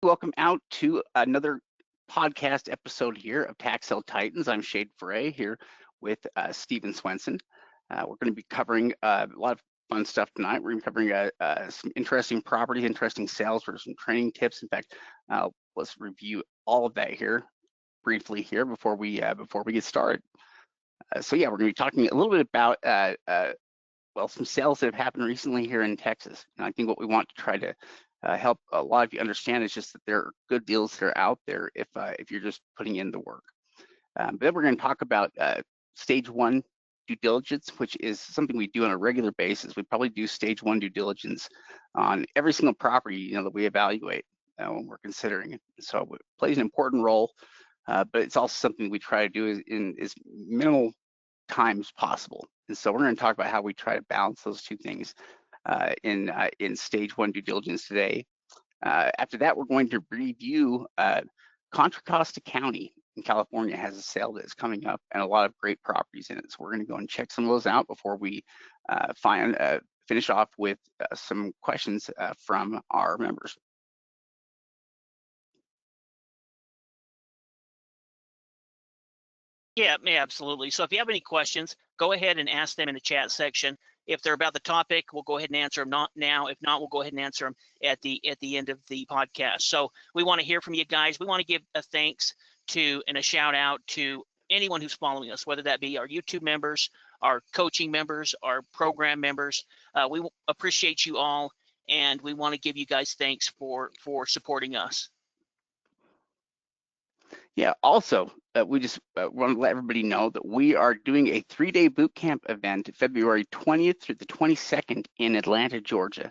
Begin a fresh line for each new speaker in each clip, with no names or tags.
Welcome out to another podcast episode here of Tax Sale Titans. I'm Shade Foray here with Stephen Swenson. We're going to be covering a lot of fun stuff tonight. We're going to be covering some interesting properties, interesting sales, for some training tips. In fact, let's review all of that here briefly here before we get started. So yeah, we're going to be talking a little bit about some sales that have happened recently here in Texas. And I think what we want to try to help a lot of you understand is just that there are good deals that are out there if you're just putting in the work. But then we're going to talk about stage one due diligence, which is something we do on a regular basis. We probably do stage one due diligence on every single property that we evaluate when we're considering it. So it plays an important role, but it's also something we try to do in as minimal times possible. And so we're going to talk about how we try to balance those two things in stage one due diligence today. After that, we're going to review Contra Costa County in California has a sale that is coming up and a lot of great properties in it. So we're going to go and check some of those out before we finish off with some questions from our members.
Yeah, absolutely. So if you have any questions, go ahead and ask them in the chat section. If they're about the topic, we'll go ahead and answer them not now. If not, we'll go ahead and answer them at the end of the podcast. So we want to hear from you guys. We want to give a thanks to and a shout out to anyone who's following us, whether that be our YouTube members, our coaching members, our program members. We appreciate you all, and we want to give you guys thanks for supporting us.
Yeah, also, we just want to let everybody know that we are doing a 3-day boot camp event February 20th through the 22nd in Atlanta, Georgia.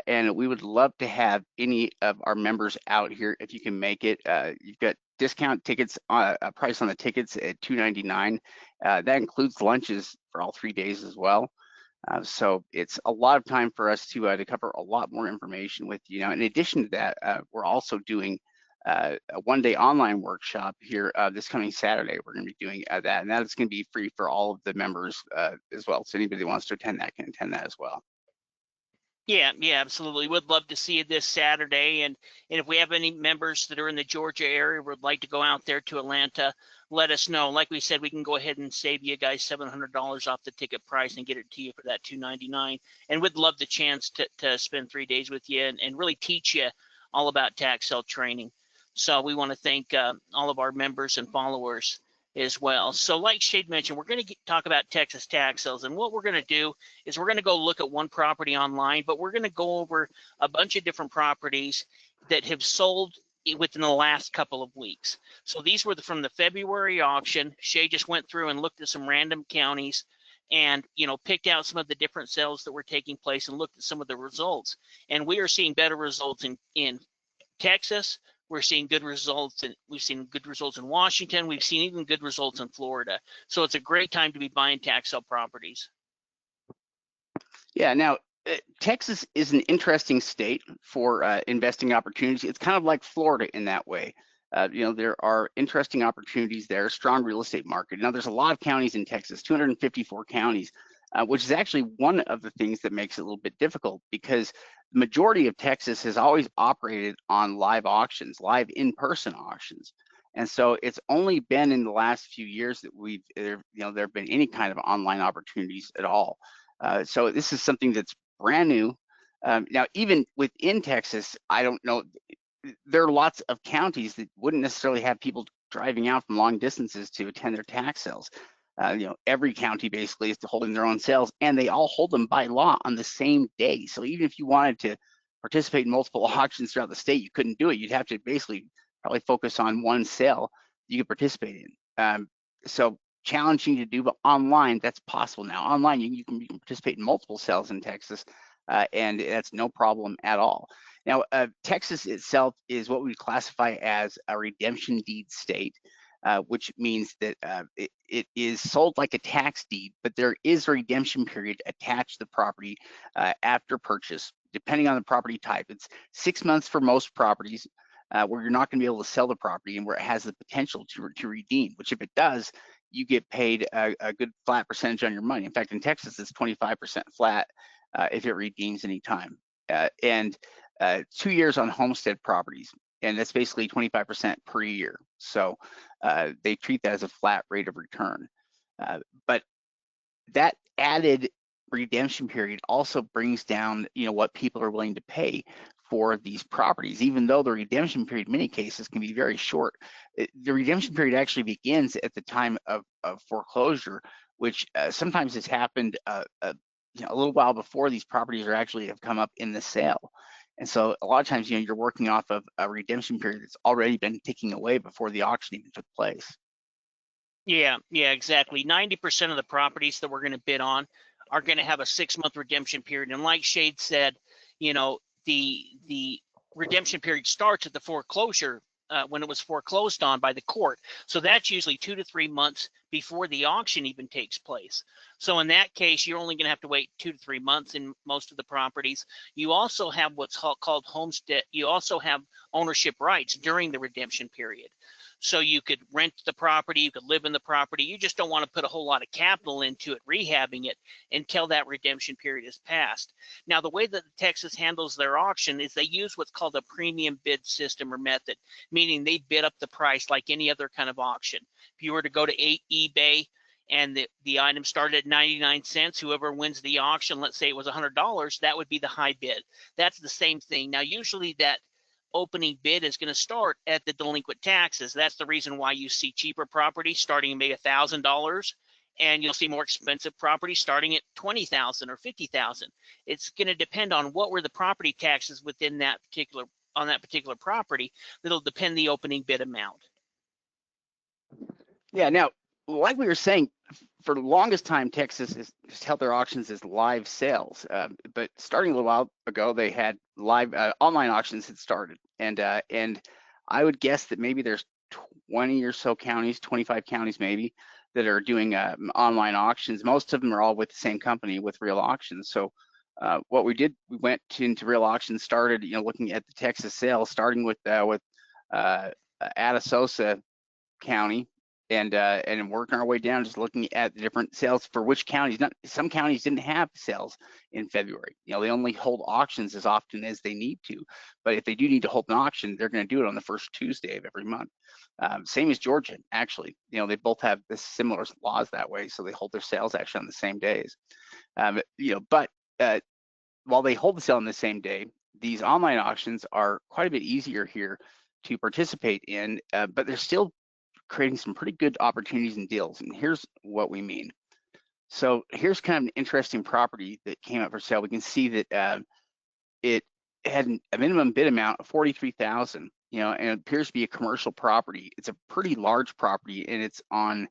And we would love to have any of our members out here if you can make it. You've got discount tickets, a price on the tickets at $299. That includes lunches for all 3 days as well. So it's a lot of time for us to cover a lot more information with you. Now, in addition to that, we're also doing a 1-day online workshop here this coming Saturday. We're going to be doing that, and that is going to be free for all of the members as well. So anybody that wants to attend that can attend that as well.
Yeah, absolutely. Would love to see you this Saturday. And if we have any members that are in the Georgia area would like to go out there to Atlanta, let us know. Like we said, we can go ahead and save you guys $700 off the ticket price and get it to you for that $299. And we'd love the chance to spend 3 days with you and really teach you all about tax sale training. So we want to thank all of our members and followers as well. So like Shade mentioned, we're going to talk about Texas tax sales. And what we're going to do is we're going to go look at one property online, but we're going to go over a bunch of different properties that have sold within the last couple of weeks. So these were from the February auction. Shade just went through and looked at some random counties and picked out some of the different sales that were taking place and looked at some of the results. And we are seeing better results in Texas. We're seeing good results, and we've seen good results in Washington. We've seen even good results in Florida. So it's a great time to be buying tax sale properties.
Yeah, now Texas is an interesting state for investing opportunities. It's kind of like Florida in that way. There are interesting opportunities there, strong real estate market. Now, there's a lot of counties in Texas, 254 counties, which is actually one of the things that makes it a little bit difficult because the majority of Texas has always operated on live auctions, live in-person auctions. And so it's only been in the last few years that there have been any kind of online opportunities at all. So this is something that's brand new. Now, even within Texas, I don't know, there are lots of counties that wouldn't necessarily have people driving out from long distances to attend their tax sales. Every county basically is holding their own sales, and they all hold them by law on the same day. So even if you wanted to participate in multiple auctions throughout the state, you couldn't do it. You'd have to basically probably focus on one sale you could participate in. So challenging to do, but online, that's possible now. Online, you can participate in multiple sales in Texas, and that's no problem at all. Now, Texas itself is what we classify as a redemption deed state. Which means that it is sold like a tax deed, but there is a redemption period attached to the property after purchase, depending on the property type. It's 6 months for most properties where you're not going to be able to sell the property and where it has the potential to redeem, which if it does, you get paid a good flat percentage on your money. In fact, in Texas, it's 25% flat if it redeems any time. And 2 years on homestead properties. and that's basically 25% per year. So they treat that as a flat rate of return. But that added redemption period also brings down, what people are willing to pay for these properties, even though the redemption period in many cases can be very short. The redemption period actually begins at the time of foreclosure, which sometimes has happened a little while before these properties are actually have come up in the sale. And so a lot of times, you're working off of a redemption period that's already been ticking away before the auction even took place.
Yeah, exactly. 90% of the properties that we're going to bid on are going to have a 6-month redemption period. And like Shade said, the redemption period starts at the foreclosure when it was foreclosed on by the court. So that's usually 2 to 3 months before the auction even takes place. So in that case, you're only going to have to wait 2 to 3 months in most of the properties. You also have what's called homestead. You also have ownership rights during the redemption period. So you could rent the property, you could live in the property. You just don't want to put a whole lot of capital into it, rehabbing it until that redemption period is passed. Now, the way that Texas handles their auction is they use what's called a premium bid system or method, meaning they bid up the price like any other kind of auction. If you were to go to eBay and the item started at 99 cents, whoever wins the auction, let's say it was $100, that would be the high bid. That's the same thing. Now, usually that opening bid is going to start at the delinquent taxes. That's the reason why you see cheaper property starting at maybe $1,000, and you'll see more expensive property starting at $20,000 or $50,000. It's going to depend on what were the property taxes within that particular property. That'll depend the opening bid amount.
Yeah. Now, like we were saying, for the longest time, Texas has just held their auctions as live sales. But starting a little while ago, they had live online auctions had started, and I would guess that maybe there's 20 or so counties, 25 counties maybe, that are doing online auctions. Most of them are all with the same company, with Real Auctions. So what we did, we went into Real Auctions, started looking at the Texas sales, starting with Atascosa County, and working our way down, just looking at the different sales for which counties. Some counties didn't have sales in February. They only hold auctions as often as they need to. But if they do need to hold an auction, they're going to do it on the first Tuesday of every month. Same as Georgia, actually. They both have this similar laws that way, so they hold their sales actually on the same days. But while they hold the sale on the same day, these online auctions are quite a bit easier here to participate in, but they're still creating some pretty good opportunities and deals. And here's what we mean. So here's kind of an interesting property that came up for sale. We can see that it had a minimum bid amount of $43,000, and it appears to be a commercial property. It's a pretty large property, and it's on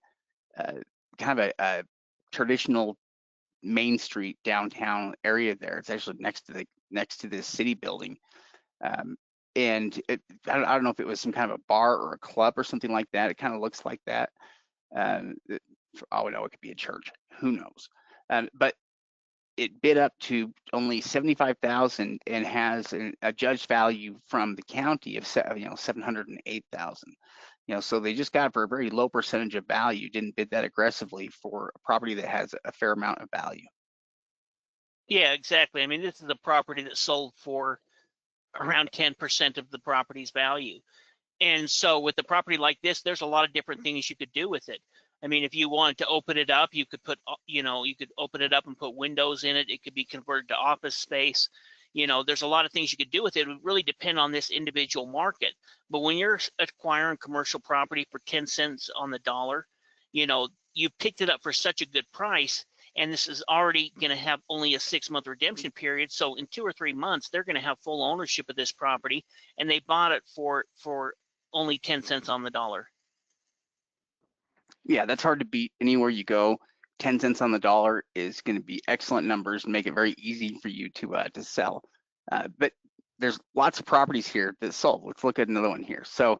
kind of a traditional Main Street downtown area there. It's actually next to this city building. And I don't know if it was some kind of a bar or a club or something like that. It kind of looks like that. For all we know, it could be a church. Who knows? But it bid up to only $75,000 and has a judged value from the county of $708,000. So they just got it for a very low percentage of value. Didn't bid that aggressively for a property that has a fair amount of value.
Yeah, exactly. I mean, this is a property that sold for around 10% of the property's value. And so with a property like this, there's a lot of different things you could do with it. I mean, if you wanted to open it up, you could put, you could open it up and put windows in it. It could be converted to office space. There's a lot of things you could do with it. It would really depend on this individual market. But when you're acquiring commercial property for 10 cents on the dollar, you picked it up for such a good price. And this is already going to have only a 6-month redemption period. So in 2 or 3 months, they're going to have full ownership of this property, and they bought it for only 10 cents on the dollar.
Yeah, that's hard to beat anywhere you go. 10 cents on the dollar is going to be excellent numbers and make it very easy for you to sell. But there's lots of properties here that sold. Let's look at another one here. So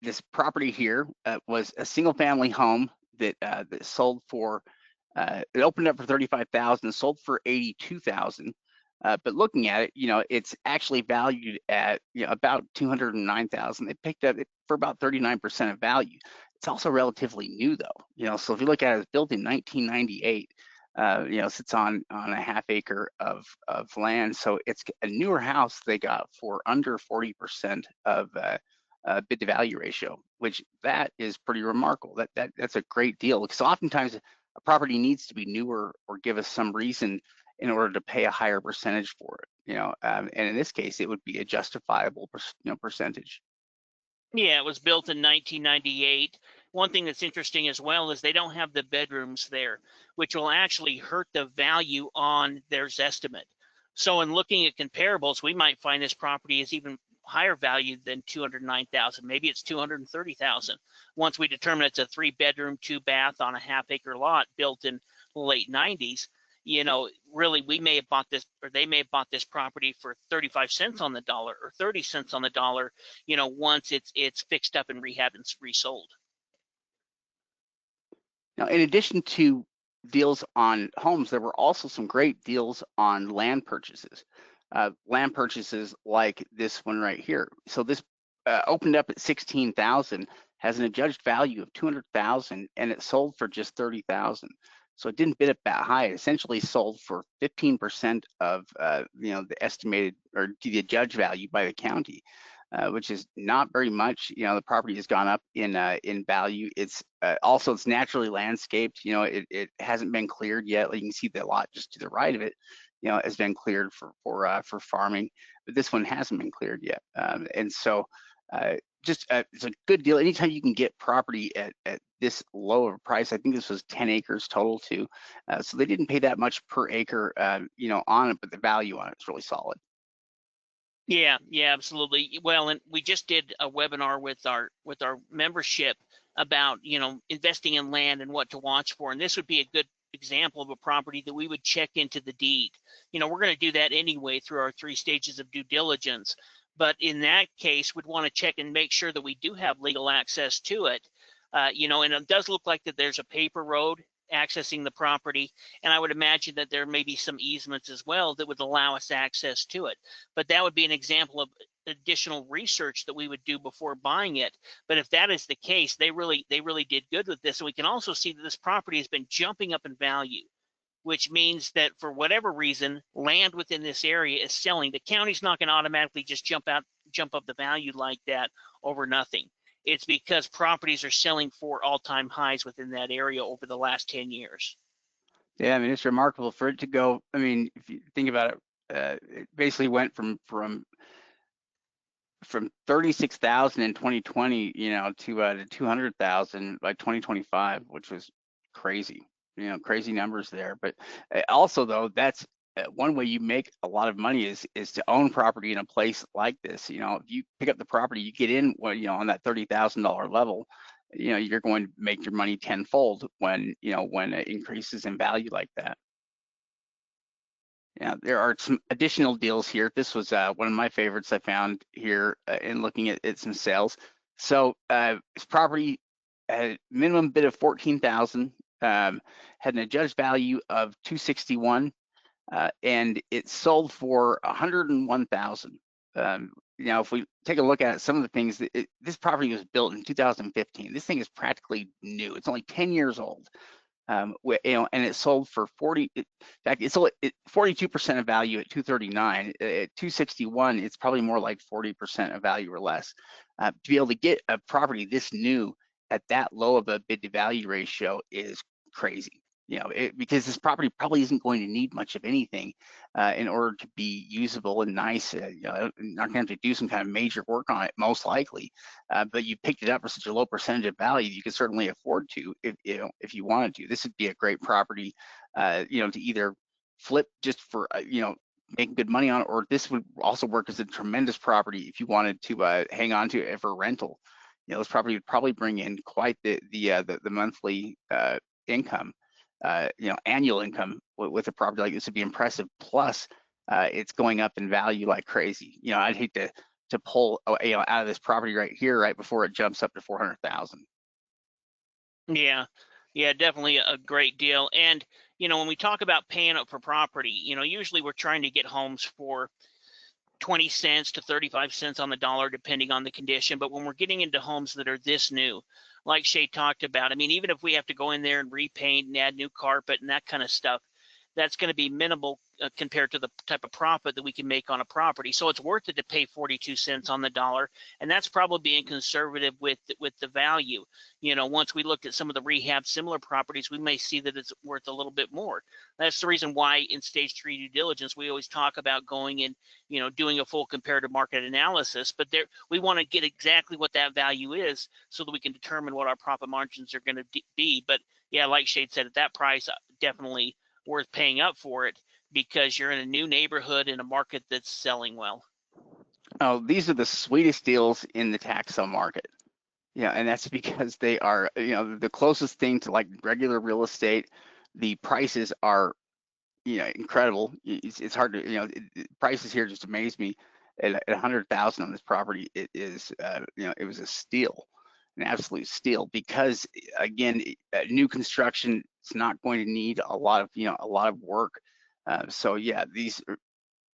this property here was a single family home that sold for, it opened up for $35,000, sold for $82,000. But looking at it, it's actually valued at about $209,000. They picked up it for about 39% of value. It's also relatively new though, so if you look at it, it's built in 1998. sits on a half acre of land. So it's a newer house they got for under 40% of bid to value ratio, which that is pretty remarkable. That's a great deal, because oftentimes a property needs to be newer or give us some reason in order to pay a higher percentage for it. And in this case, it would be a justifiable percentage.
Yeah, it was built in 1998. One thing that's interesting as well is they don't have the bedrooms there, which will actually hurt the value on their estimate. So in looking at comparables, we might find this property is even higher valued than 209,000. Maybe it's 230,000. Once we determine it's a 3-bedroom, 2-bath on a half-acre lot built in the late 90s, really we may have bought this, or they may have bought this property for 35 cents on the dollar or 30 cents on the dollar, once it's fixed up and rehabbed and resold.
Now, in addition to deals on homes, there were also some great deals on land purchases. Land purchases like this one right here. So this opened up at 16,000, has an adjudged value of 200,000, and it sold for just 30,000. So it didn't bid up that high. It essentially sold for 15% of the estimated or the adjudged value by the county, which is not very much. The property has gone up in value. It's also it's naturally landscaped. It hasn't been cleared yet. Like you can see the lot just to the right of it, has been cleared for farming, but this one hasn't been cleared yet. And so it's a good deal. Anytime you can get property at this low of a price. I think this was 10 acres total too. So they didn't pay that much per acre, on it, but the value on it is really solid.
Yeah, absolutely. Well, and we just did a webinar with our membership about, investing in land and what to watch for. And this would be a good example of a property that we would check into the deed. We're going to do that anyway through our 3 stages of due diligence. But in that case, we'd want to check and make sure that we do have legal access to it. And it does look like that there's a paper road accessing the property, and I would imagine that there may be some easements as well that would allow us access to it. But that would be an example of additional research that we would do before buying it. But if that is the case, they really did good with this. And we can also see that this property has been jumping up in value, which means that for whatever reason, land within this area is selling. The county's not going to automatically just jump up the value like that over nothing. It's because properties are selling for all-time highs within that area over the last 10 years.
Yeah, I mean, it's remarkable for it to go. I mean, if you think about it, it basically went from 36,000 in 2020, to 200,000 by 2025, which was crazy. Crazy numbers there. But also, though, that's one way you make a lot of money is to own property in a place like this. If you pick up the property, you get in, on that $30,000 level, you're going to make your money tenfold when it increases in value like that. Yeah, there are some additional deals here. This was one of my favorites I found here in looking at some sales. So this property had minimum bid of 14,000, had an adjudged value of 261. And it sold for 101,000. If we take a look at some of the things, this property was built in 2015. This thing is practically new. It's only 10 years old. And it sold for 40. In fact, it sold at 42% of value at 239. At 261, it's probably more like 40% of value or less. To be able to get a property this new at that low of a bid to value ratio is crazy. Because this property probably isn't going to need much of anything in order to be usable and nice. Not going to have to do some kind of major work on it, most likely. But you picked it up for such a low percentage of value, you could certainly afford to, if you wanted to. This would be a great property, to either flip just for, making good money on it, or this would also work as a tremendous property if you wanted to hang on to it for rental. This property would probably bring in quite the monthly income. Annual income with a property like this would be impressive. Plus, it's going up in value like crazy. I'd hate to pull out of this property right here right before it jumps up to 400,000.
Yeah, definitely a great deal. And when we talk about paying up for property, usually we're trying to get homes for 20 cents to 35 cents on the dollar, depending on the condition. But when we're getting into homes that are this new, like Shay talked about, I mean, even if we have to go in there and repaint and add new carpet and that kind of stuff, that's going to be minimal compared to the type of profit that we can make on a property. So it's worth it to pay 42 cents on the dollar, and that's probably being conservative with the value. You know, once we looked at some of the rehab similar properties, we may see that it's worth a little bit more. That's the reason why in stage 3 due diligence, we always talk about going and, you know, doing a full comparative market analysis, but there we want to get exactly what that value is so that we can determine what our profit margins are going to be. But yeah, like Shade said, at that price, definitely worth paying up for it, because you're in a new neighborhood in a market that's selling well.
Oh, these are the sweetest deals in the tax sale market. Yeah, and that's because they are, you know, the closest thing to like regular real estate. The prices are, you know, incredible. It's hard to, you know, prices here just amaze me. At 100,000 on this property, it is, you know, it was a steal, an absolute steal, because again, new construction is not going to need a lot of, you know, a lot of work. So yeah,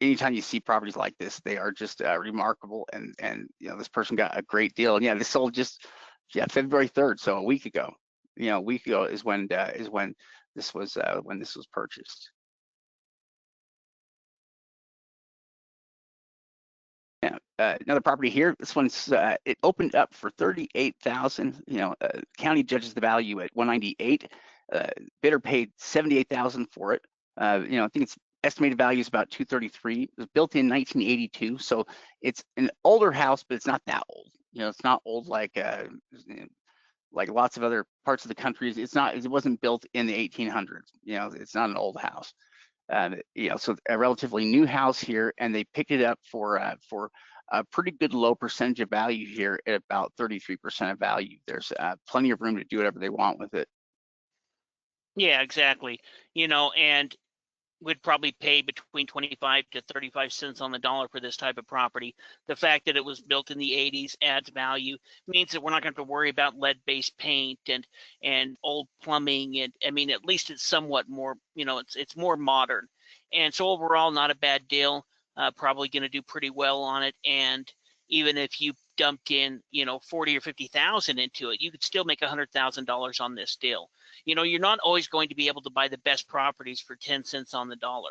anytime you see properties like this, they are just remarkable. And you know, this person got a great deal. And yeah, this sold just February 3rd, so a week ago. You know, a week ago is when this was purchased. Yeah, another property here. This one's it opened up for 38,000. You know, county judges the value at 198. Bidder paid 78,000 for it. You know, I think its estimated value is about 233. It was built in 1982, so it's an older house, but it's not that old. You know, it's not old like lots of other parts of the country. It's not. It wasn't built in the 1800s. You know, it's not an old house. You know, so a relatively new house here, and they picked it up for a pretty good low percentage of value here at about 33% of value. There's plenty of room to do whatever they want with it.
Yeah, exactly. You know, and we'd probably pay between 25 to 35 cents on the dollar for this type of property. The fact that it was built in the 80s adds value, means that we're not going to have to worry about lead-based paint and old plumbing. And I mean, at least it's somewhat more, you know, it's more modern. And so overall, not a bad deal. Probably going to do pretty well on it. And even if you dumped in, you know, 40 or 50,000 into it, you could still make $100,000 on this deal. You know, you're not always going to be able to buy the best properties for 10 cents on the dollar.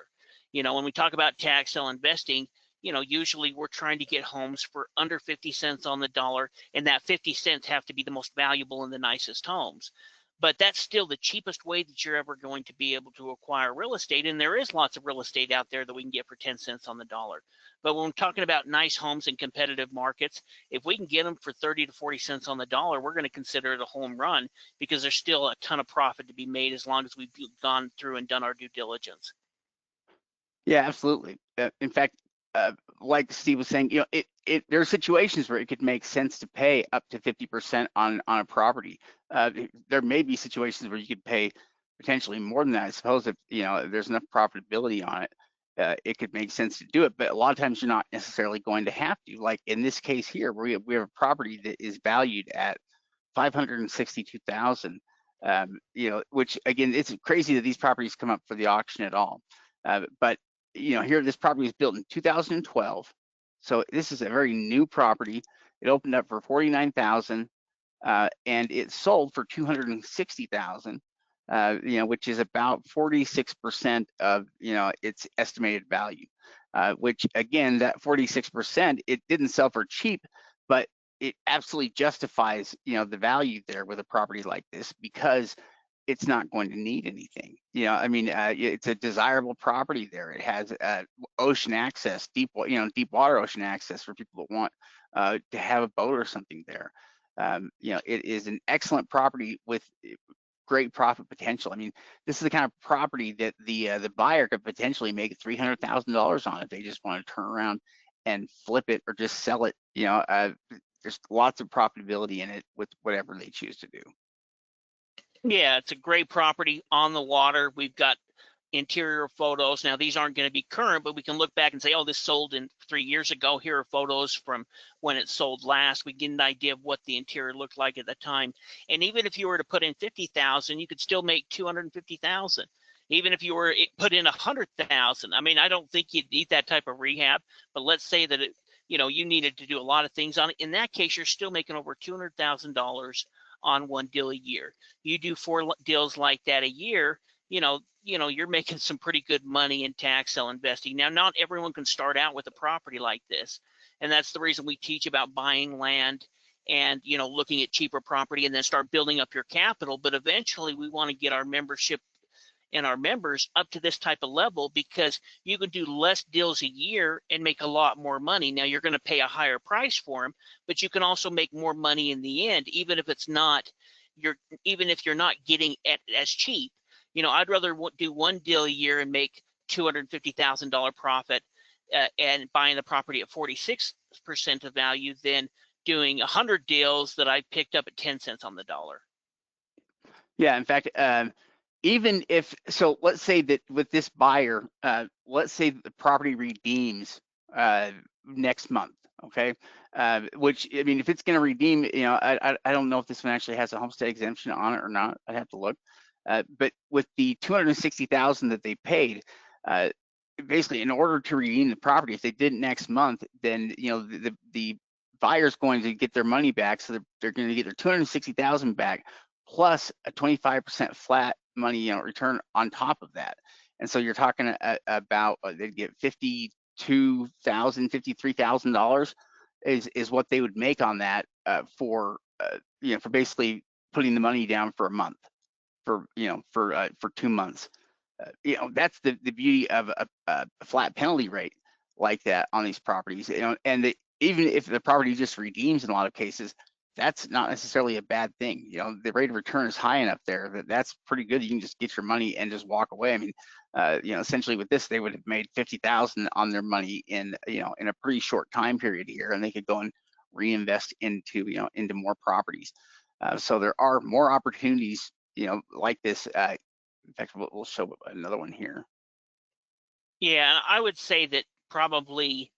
You know, when we talk about tax sale investing, you know, usually we're trying to get homes for under 50 cents on the dollar, and that 50 cents have to be the most valuable and the nicest homes. But that's still the cheapest way that you're ever going to be able to acquire real estate. And there is lots of real estate out there that we can get for 10 cents on the dollar. But when we're talking about nice homes in competitive markets, if we can get them for 30 to 40 cents on the dollar, we're going to consider it a home run, because there's still a ton of profit to be made as long as we've gone through and done our due diligence.
Yeah, absolutely. In fact, like Steve was saying, you know, there are situations where it could make sense to pay up to 50% on a property. There may be situations where you could pay potentially more than that. I suppose if, you know, there's enough profitability on it, it could make sense to do it. But a lot of times you're not necessarily going to have to. Like in this case here, where we have a property that is valued at 562,000. You know, which again, it's crazy that these properties come up for the auction at all. But you know, here this property was built in 2012, so this is a very new property. It opened up for 49,000, and it sold for 260,000. You know, which is about 46% of, you know, its estimated value. Which again, that 46%, it didn't sell for cheap, but it absolutely justifies, you know, the value there with a property like this, because it's not going to need anything. You know, I mean, it's a desirable property there. It has ocean access, deep water ocean access for people that want to have a boat or something there. You know, it is an excellent property with great profit potential. I mean, this is the kind of property that the buyer could potentially make $300,000 on if they just want to turn around and flip it or just sell it. You know, there's lots of profitability in it with whatever they choose to do.
Yeah, it's a great property on the water. We've got interior photos. Now, these aren't going to be current, but we can look back and say, oh, this sold in 3 years ago. Here are photos from when it sold last. We get an idea of what the interior looked like at the time. And even if you were to put in 50,000, you could still make 250,000. Even if you were put in 100,000, I mean, I don't think you'd need that type of rehab, but let's say that it, you know, you needed to do a lot of things on it. In that case, you're still making over $200,000 on one deal a year. You do 4 deals like that a year, you're making some pretty good money in tax sale investing. Now, not everyone can start out with a property like this, and that's the reason we teach about buying land and looking at cheaper property and then start building up your capital. But eventually we want to get our membership and our members up to this type of level, because you can do less deals a year and make a lot more money. Now, you're going to pay a higher price for them, but you can also make more money in the end, even if it's not even if you're not getting it as cheap. I'd rather do one deal a year and make $250,000 profit and buying the property at 46% of value than doing 100 deals that I picked up at 10 cents on the dollar.
Yeah, in fact, even if, so let's say that with this buyer, let's say the property redeems next month, okay? Which, I mean, if it's going to redeem, I don't know if this one actually has a homestead exemption on it or not. I'd have to look. But with the $260,000 that they paid, basically, in order to redeem the property, if they did it next month, then the buyer's going to get their money back, so they're going to get their $260,000 back plus a 25% flat money return on top of that. And so you're talking about they'd get $53,000 is what they would make on that for basically putting the money down for a month, for 2 months. That's the beauty of a flat penalty rate like that on these properties. And even if the property just redeems in a lot of cases, that's not necessarily a bad thing. The rate of return is high enough there that's pretty good. You can just get your money and just walk away. I mean, essentially with this, they would have made $50,000 on their money in a pretty short time period here, and they could go and reinvest into more properties. So there are more opportunities like this. In fact, we'll show another one here.
Yeah, I would say that probably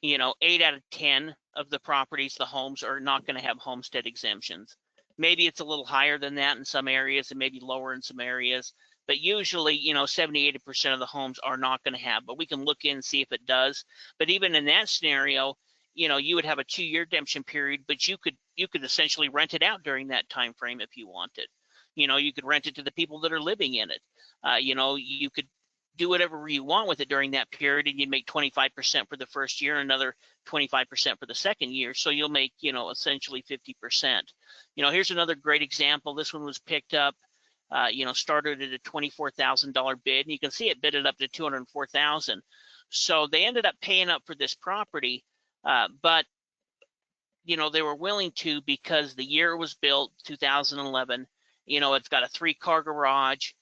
8 out of 10 of the properties, the homes, are not going to have homestead exemptions. Maybe it's a little higher than that in some areas and maybe lower in some areas, but usually 70-80% of the homes are not going to have. But we can look in and see if it does. But even in that scenario, you would have a 2-year redemption period, but you could essentially rent it out during that time frame if you wanted. You could rent it to the people that are living in it. You could do whatever you want with it during that period, and you'd make 25% for the first year, another 25% for the second year. So you'll make, essentially 50%. Here's another great example. This one was picked up, started at a $24,000 bid, and you can see it bid it up to $204,000. So they ended up paying up for this property, but they were willing to, because the year it was built, 2011. It's got a 3-car garage,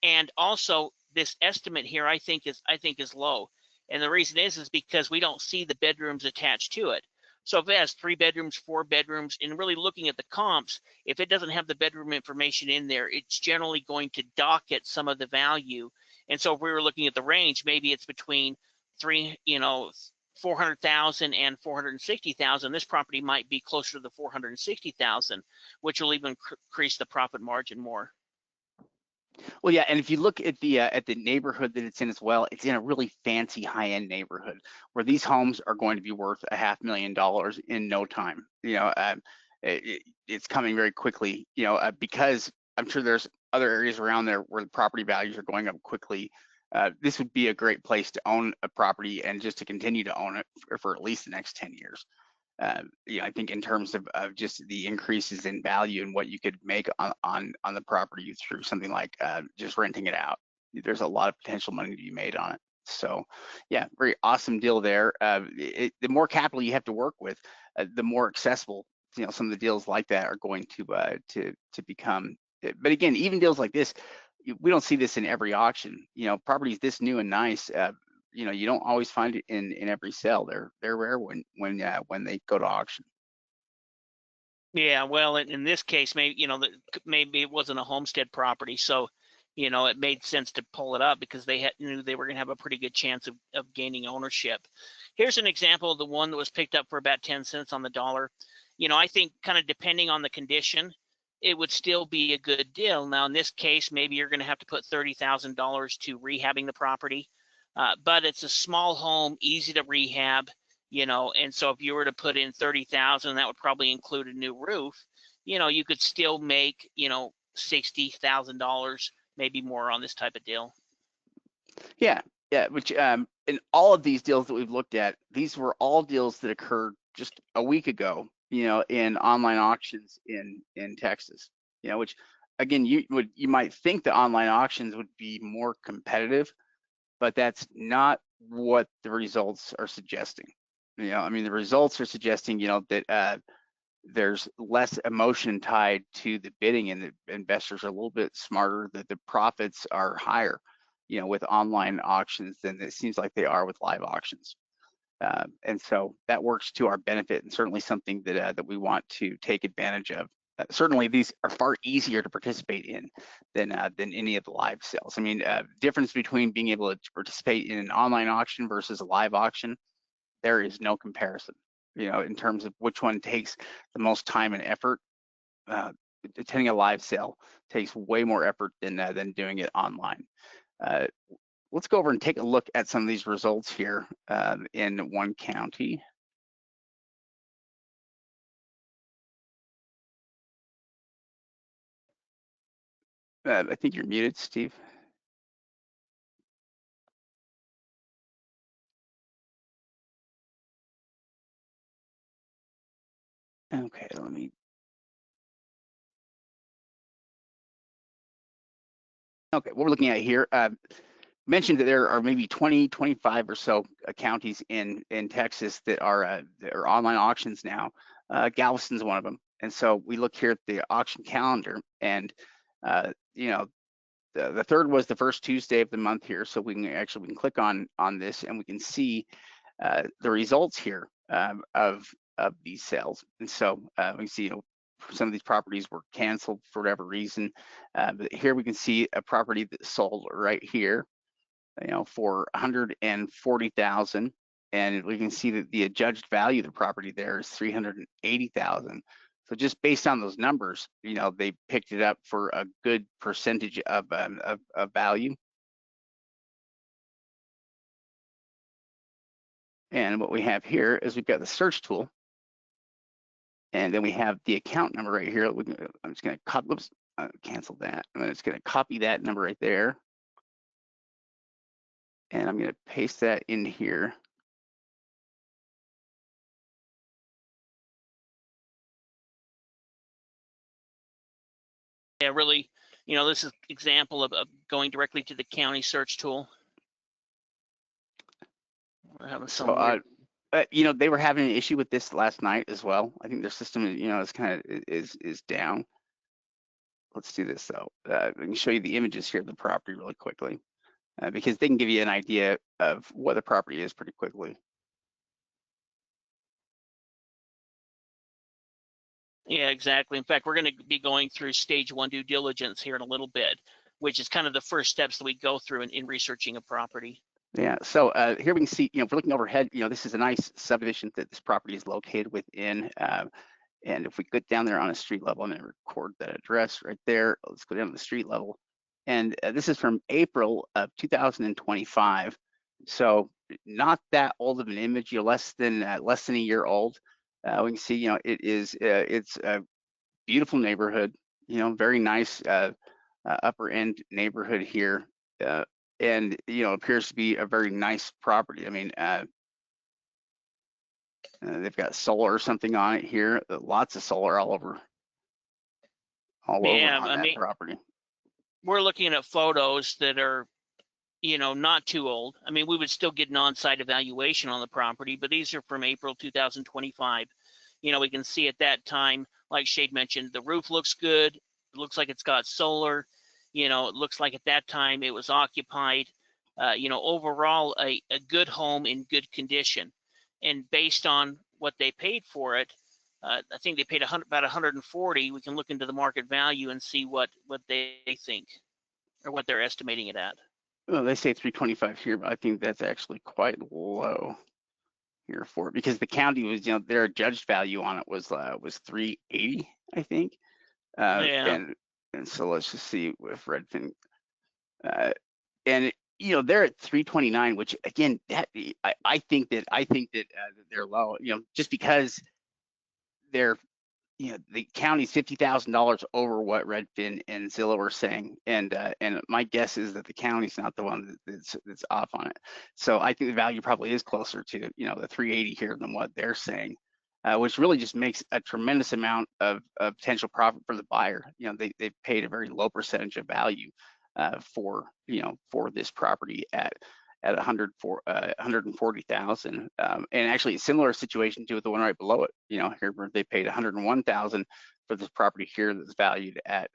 and also this estimate here I think is low. And the reason is because we don't see the bedrooms attached to it. So if it has 3 bedrooms, 4 bedrooms, and really looking at the comps, if it doesn't have the bedroom information in there, it's generally going to docket some of the value. And so if we were looking at the range, maybe it's between 400,000 and 460,000. This property might be closer to the 460,000, which will even increase the profit margin more.
Well, yeah, and if you look at the neighborhood that it's in as well, it's in a really fancy high-end neighborhood where these homes are going to be worth $500,000 in no time. It's coming very quickly. Because I'm sure there's other areas around there where the property values are going up quickly. This would be a great place to own a property and just to continue to own it for at least the next 10 years. I think in terms of just the increases in value and what you could make on the property through something like just renting it out, there's a lot of potential money to be made on it. So yeah, very awesome deal there. The more capital you have to work with, the more accessible some of the deals like that are going to become. But again, even deals like this, we don't see this in every auction. Properties this new and nice, you don't always find it in every sale. They're rare when they go to auction.
Yeah, well, in this case, maybe maybe it wasn't a homestead property, so it made sense to pull it up because they knew they were going to have a pretty good chance of gaining ownership. Here's an example of the one that was picked up for about 10 cents on the dollar. I think kind of depending on the condition, it would still be a good deal. Now, in this case, maybe you're going to have to put $30,000 to rehabbing the property. But it's a small home, easy to rehab, and so if you were to put in $30,000, that would probably include a new roof. you could still make, $60,000, maybe more on this type of deal.
Yeah, yeah. Which in all of these deals that we've looked at, these were all deals that occurred just a week ago. In online auctions in Texas. Which again, you might think the online auctions would be more competitive, but that's not what the results are suggesting. I mean, the results are suggesting, that there's less emotion tied to the bidding, and the investors are a little bit smarter, that the profits are higher, with online auctions than it seems like they are with live auctions. And so that works to our benefit, and certainly something that we want to take advantage of. Certainly, these are far easier to participate in than any of the live sales. I mean, difference between being able to participate in an online auction versus a live auction, there is no comparison. In terms of which one takes the most time and effort. Attending a live sale takes way more effort than doing it online. Let's go over and take a look at some of these results here in one county. I think you're muted, Steve. Okay, let me. Okay, what we're looking at here, mentioned that there are maybe 20, 25 or so counties in Texas that are online auctions now. Galveston's one of them. And so we look here at the auction calendar, and the third was the first Tuesday of the month here. So we can click on this, and we can see the results here of these sales. And so we can see, some of these properties were canceled for whatever reason. But here we can see a property that sold right here, for 140,000, and we can see that the adjudged value of the property there is 380,000. So just based on those numbers, they picked it up for a good percentage of value. And what we have here is we've got the search tool, and then we have the account number right here. I'm just going to copy. Oops, cancel that. I'm just going to copy that number right there, and I'm going to paste that in here.
Yeah, really, this is example of going directly to the county search tool. We're having some weird...
they were having an issue with this last night as well. I think their system, is kind of is down. Let's do this though. I can show you the images here of the property really quickly, because they can give you an idea of what the property is pretty quickly.
Yeah, exactly. In fact, we're going to be going through stage 1 due diligence here in a little bit, which is kind of the first steps that we go through in researching a property.
Yeah, so here we can see, if we're looking overhead, this is a nice subdivision that this property is located within. And if we get down there on a street level, I'm going to record that address right there. Let's go down to the street level. And this is from April of 2025. So not that old of an image, less than a year old. We can see, it's a beautiful neighborhood, very nice upper end neighborhood here. And appears to be a very nice property. I mean, they've got solar or something on it here. Lots of solar all over on that property.
We're looking at photos that are, not too old. I mean, we would still get an on-site evaluation on the property, but these are from April 2025. We can see at that time, like Shade mentioned, the roof looks good. It looks like it's got solar. It looks like at that time it was occupied. Overall, a good home in good condition. And based on what they paid for it, I think they paid about 140. We can look into the market value and see what they think, or what they're estimating it at.
Well, they say 325 here, but I think that's actually quite low here for it, because the county was, their judged value on it was 380, I think.
Yeah.
And so let's just see with Redfin, and they're at 329, which again, that I think that they're low, just because they're the county's $50,000 over what Redfin and Zillow are saying, and my guess is that the county's not the one that's off on it. So I think the value probably is closer to the 380 here than what they're saying, which really just makes a tremendous amount of potential profit for the buyer. They've paid a very low percentage of value for this property at 140,000, and actually a similar situation to the one right below it. Here where they paid 101,000 for this property here that's valued at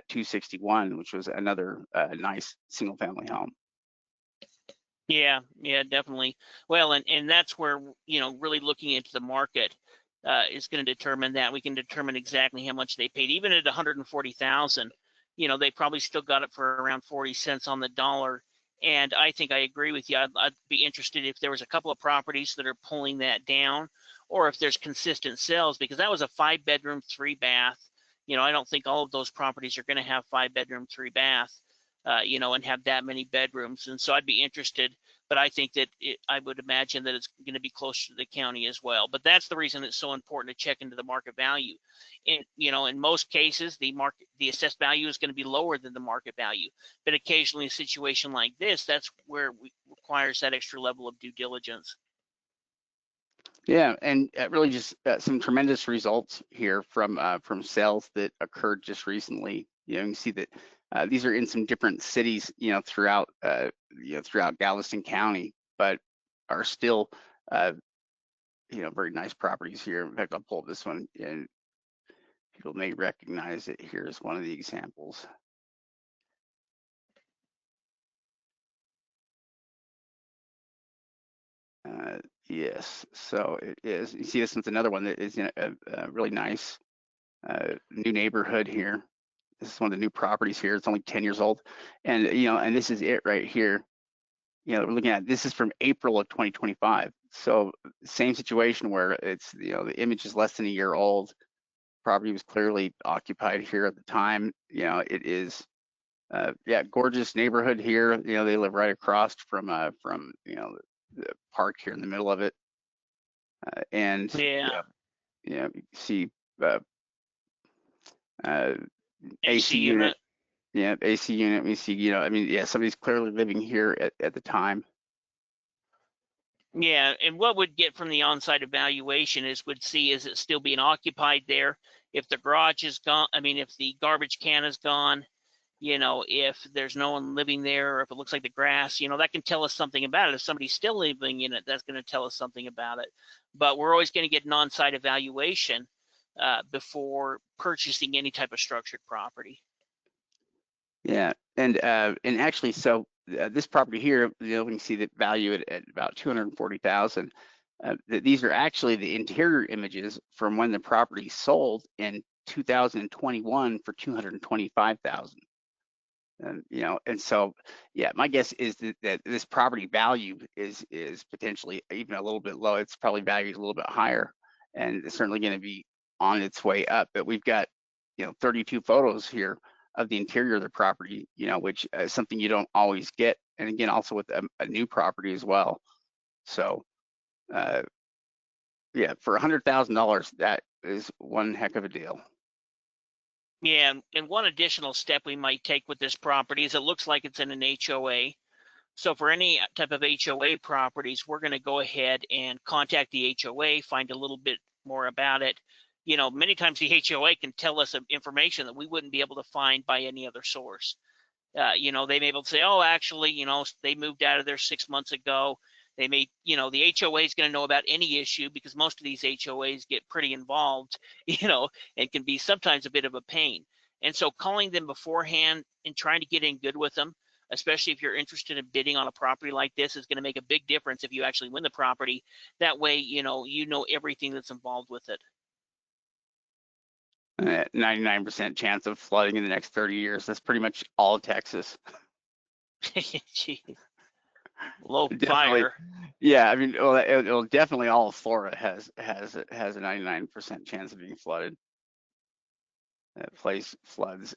261, which was another nice single family home.
Yeah, definitely. Well, and that's where, really looking into the market is going to determine that. We can determine exactly how much they paid. Even at 140,000, they probably still got it for around 40 cents on the dollar. And I think I agree with you. I'd be interested if there was a couple of properties that are pulling that down, or if there's consistent sales, because that was a 5-bedroom, 3-bath. I don't think all of those properties are going to have 5-bedroom, 3-bath, and have that many bedrooms. And so I'd be interested, but I think that I would imagine that it's going to be closer to the county as well. But that's the reason it's so important to check into the market value. And, in most cases, the assessed value is going to be lower than the market value. But occasionally a situation like this, that's where it requires that extra level of due diligence.
Yeah, and really just some tremendous results here from sales that occurred just recently. You can see that these are in some different cities, throughout Galveston County, but are still very nice properties here. In fact, I'll pull this one, and people may recognize it. Here's one of the examples. Yes, so it is. You see, this one's another one that is in a really nice new neighborhood here. This is one of the new properties here. It's only 10 years old, and and this is it right here. We're looking at, this is from April of 2025. So same situation where it's the image is less than a year old. Property was clearly occupied here at the time. It is gorgeous neighborhood here. They live right across from the park here in the middle of it, and you see AC unit. Yeah, AC unit. We see, somebody's clearly living here at the time.
Yeah, and what we'd get from the on-site evaluation is would see, is it still being occupied there? If the garage is gone, if the garbage can is gone, if there's no one living there, or if it looks like the grass, that can tell us something about it. If somebody's still living in it, that's going to tell us something about it. But we're always going to get an on-site evaluation before purchasing any type of structured property.
Yeah, and actually, so this property here, we can see the value at about 240,000. These are actually the interior images from when the property sold in 2021 for 225,000. And so, my guess is that this property value is potentially even a little bit low. It's probably valued a little bit higher, and it's certainly going to be on its way up. But we've got 32 photos here of the interior of the property, which is something you don't always get, and again, also with a new property as well. So for $100,000, that is one heck of a deal.
Yeah, and one additional step we might take with this property is it looks like it's in an HOA. So for any type of HOA properties, we're going to go ahead and contact the HOA, find a little bit more about it. Many times the HOA can tell us information that we wouldn't be able to find by any other source. They may be able to say, oh, actually, they moved out of there 6 months ago. They may, the HOA is going to know about any issue, because most of these HOAs get pretty involved, and can be sometimes a bit of a pain. And so calling them beforehand and trying to get in good with them, especially if you're interested in bidding on a property like this, is going to make a big difference if you actually win the property. That way, you know everything that's involved with it.
99% chance of flooding in the next 30 years. That's pretty much all of Texas.
Low fire.
Yeah, it'll definitely, all of Florida has a 99% chance of being flooded. That place floods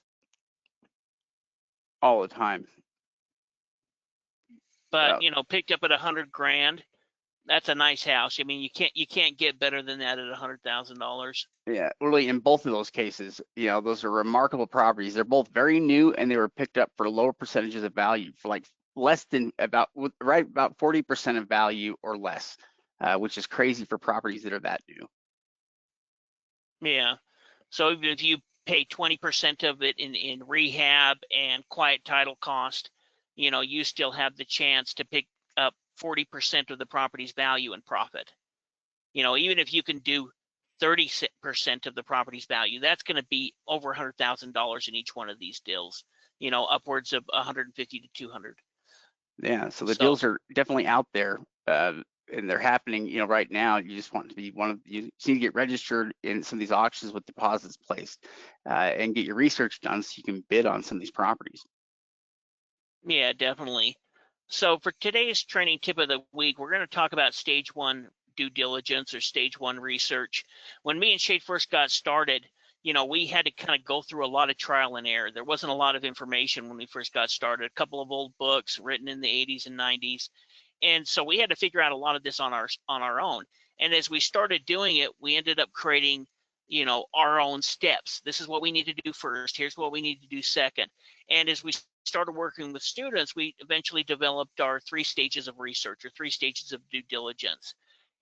all the time.
But picked up at $100,000, That's a nice house. I mean, you can't get better than that at $100,000.
Yeah, really, in both of those cases, those are remarkable properties. They're both very new, and they were picked up for lower percentages of value, for like less than about 40% of value or less, which is crazy for properties that are that new.
Yeah. So even if you pay 20% of it in rehab and quiet title cost, you still have the chance to pick up 40% of the property's value and profit. Even if you can do 30% of the property's value, that's going to be over $100,000 in each one of these deals, upwards of 150 to 200.
Yeah, so the
So
deals are definitely out there, and they're happening, right now. You just want to be you just need to get registered in some of these auctions with deposits placed, and get your research done so you can bid on some of these properties.
yeah, definitely. So for today's training tip of the week, we're going to talk about stage one due diligence or stage one research. When me and Shay first got started, we had to kind of go through a lot of trial and error. There wasn't a lot of information when we first got started, a couple of old books written in the 80s and 90s. And so we had to figure out a lot of this on our own. And as we started doing it, we ended up creating, our own steps. This is what we need to do first. Here's what we need to do second. And as we started working with students, we eventually developed our 3 stages of research or 3 stages of due diligence.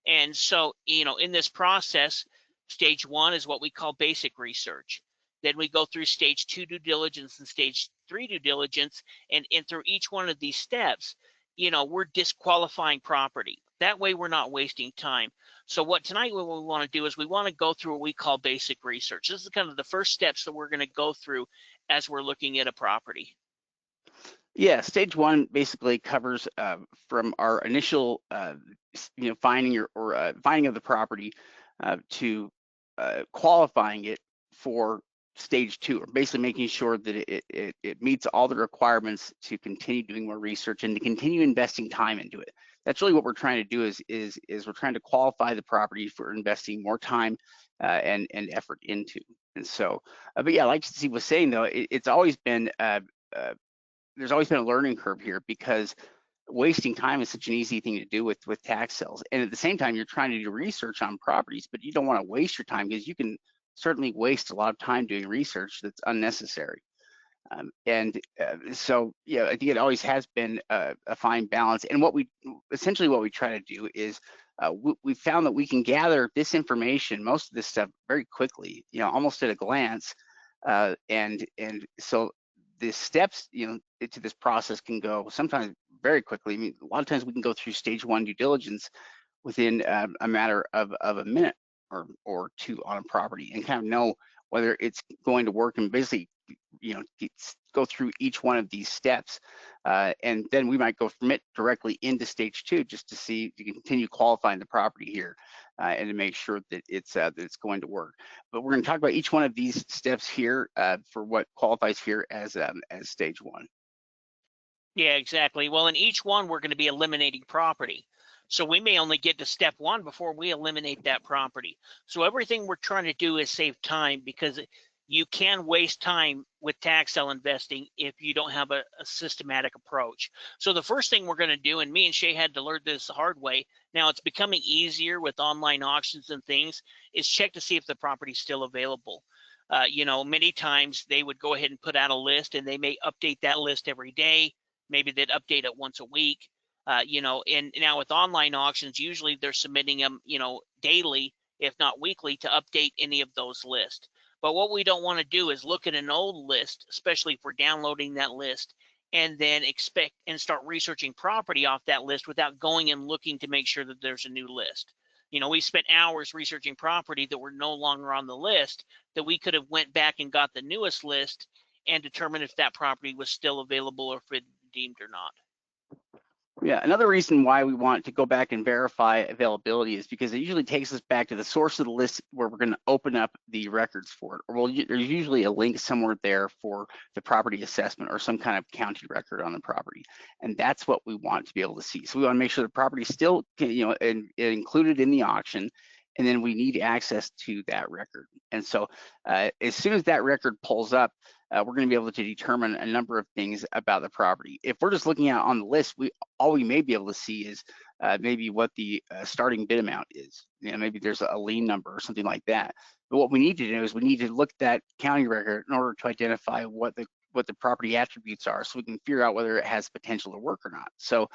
And so, in this process, stage 1 is what we call basic research. Then we go through stage 2 due diligence and stage 3 due diligence. And through each one of these steps, we're disqualifying property. That way we're not wasting time. So tonight what we want to do is we want to go through what we call basic research. This is kind of the first steps that we're going to go through as we're looking at a property.
Yeah, stage 1 basically covers from our initial, finding or finding of the property to qualifying it for stage 2, or basically making sure that it meets all the requirements to continue doing more research and to continue investing time into it. That's really what we're trying to do is we're trying to qualify the property for investing more time and effort into. And so, but yeah, like Steve was saying though, it's always been there's always been a learning curve here, because wasting time is such an easy thing to do with tax sales. And at the same time, you're trying to do research on properties, but you don't want to waste your time, because you can certainly waste a lot of time doing research that's unnecessary. So, yeah, I think it always has been a fine balance. And essentially what we try to do is we found that we can gather this information, most of this stuff, very quickly, almost at a glance. And so the steps, to this process can go sometimes very quickly. I mean, a lot of times we can go through stage 1 due diligence within a matter of a minute or two on a property, and kind of know whether it's going to work, and basically, go through each one of these steps. And then we might go from it directly into stage 2, just to see, to continue qualifying the property here, and to make sure that it's going to work. But we're going to talk about each one of these steps here for what qualifies here as stage 1.
Yeah, exactly. Well, in each one, we're going to be eliminating property. So we may only get to step 1 before we eliminate that property. So everything we're trying to do is save time, because you can waste time with tax sale investing if you don't have a systematic approach. So the first thing we're going to do, and me and Shay had to learn this the hard way, now it's becoming easier with online auctions and things, is check to see if the property is still available. Many times they would go ahead and put out a list, and they may update that list every day. Maybe they'd update it once a week. And now with online auctions, usually they're submitting them, daily, if not weekly, to update any of those lists. But what we don't want to do is look at an old list, especially if we're downloading that list, and then expect and start researching property off that list without going and looking to make sure that there's a new list. We spent hours researching property that were no longer on the list, that we could have went back and got the newest list and determined if that property was still available or if it deemed or not.
Yeah, another reason why we want to go back and verify availability is because it usually takes us back to the source of the list where we're going to open up the records for it. Or there's usually a link somewhere there for the property assessment or some kind of county record on the property. And that's what we want to be able to see. So we want to make sure the property is still, included in the auction, and then we need access to that record. And so as soon as that record pulls up, we're going to be able to determine a number of things about the property. If we're just looking at on the list, all we may be able to see is maybe what the starting bid amount is. Maybe there's a lien number or something like that. But what we need to do is we need to look at that county record in order to identify what the property attributes are, so we can figure out whether it has potential to work or not. So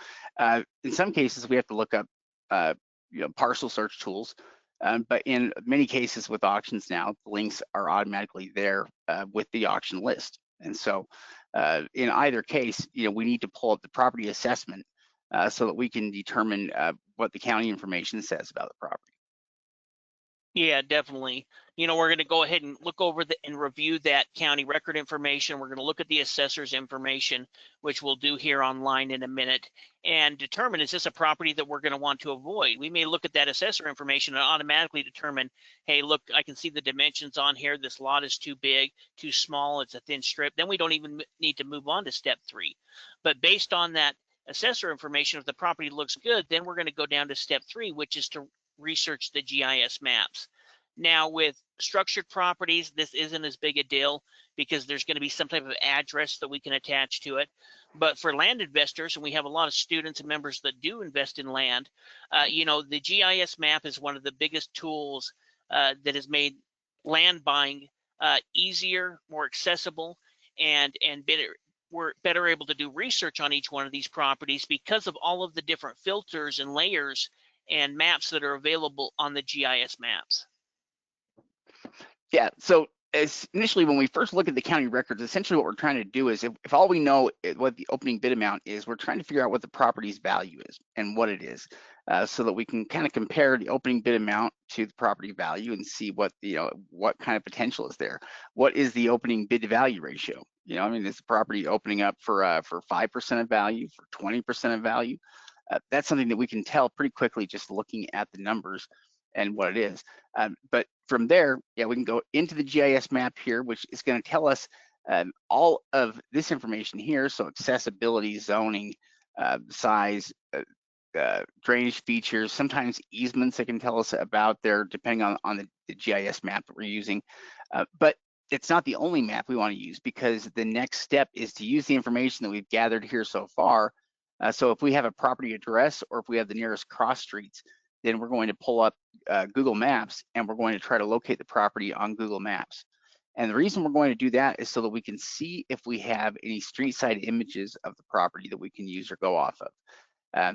in some cases, we have to look up parcel search tools. But in many cases with auctions now, the links are automatically there with the auction list. And so in either case, we need to pull up the property assessment so that we can determine what the county information says about the property.
Yeah, definitely. We're going to go ahead and look over and review that county record information. We're going to look at the assessor's information, which we'll do here online in a minute, and determine, is this a property that we're going to want to avoid? We may look at that assessor information and automatically determine, hey, look, I can see the dimensions on here. This lot is too big, too small. It's a thin strip. Then we don't even need to move on to step 3. But based on that assessor information, if the property looks good, then we're going to go down to step 3, which is to research the GIS maps. Now, with structured properties, this isn't as big a deal because there's going to be some type of address that we can attach to it. But for land investors, and we have a lot of students and members that do invest in land, the GIS map is one of the biggest tools that has made land buying easier, more accessible, and better. We're better able to do research on each one of these properties because of all of the different filters and layers and maps that are available on the GIS maps.
Yeah, so initially when we first look at the county records, essentially what we're trying to do is if all we know what the opening bid amount is, we're trying to figure out what the property's value is and what it is, so that we can kind of compare the opening bid amount to the property value and see what what kind of potential is there. What is the opening bid to value ratio? I mean, is the property opening up for 5% of value, for 20% of value? That's something that we can tell pretty quickly just looking at the numbers and what it is. But from there, yeah, we can go into the GIS map here, which is going to tell us all of this information here. So accessibility, zoning, size, drainage features, sometimes easements that can tell us about there, depending on the GIS map that we're using. But it's not the only map we want to use, because the next step is to use the information that we've gathered here so far. So if we have a property address or if we have the nearest cross streets, then we're going to pull up Google Maps and we're going to try to locate the property on Google Maps. And the reason we're going to do that is so that we can see if we have any street side images of the property that we can use or go off of.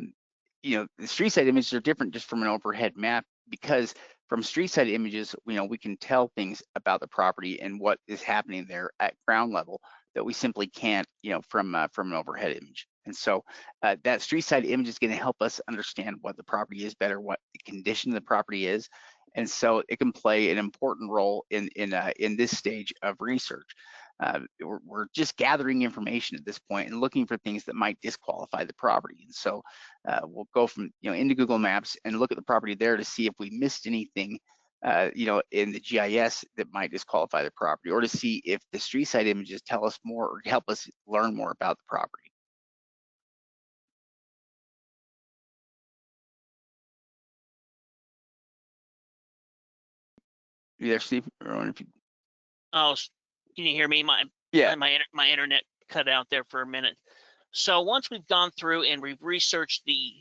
The street side images are different just from an overhead map, because from street side images, we can tell things about the property and what is happening there at ground level that we simply can't, from an overhead image. And so that street side image is going to help us understand what the property is better, what the condition of the property is, and so it can play an important role in this stage of research. We're just gathering information at this point and looking for things that might disqualify the property. And so we'll go from into Google Maps and look at the property there to see if we missed anything in the GIS that might disqualify the property, or to see if the street side images tell us more or help us learn more about the property. You there, Steve?
Oh, can you hear me? My internet cut out there for a minute. So once we've gone through and we've researched the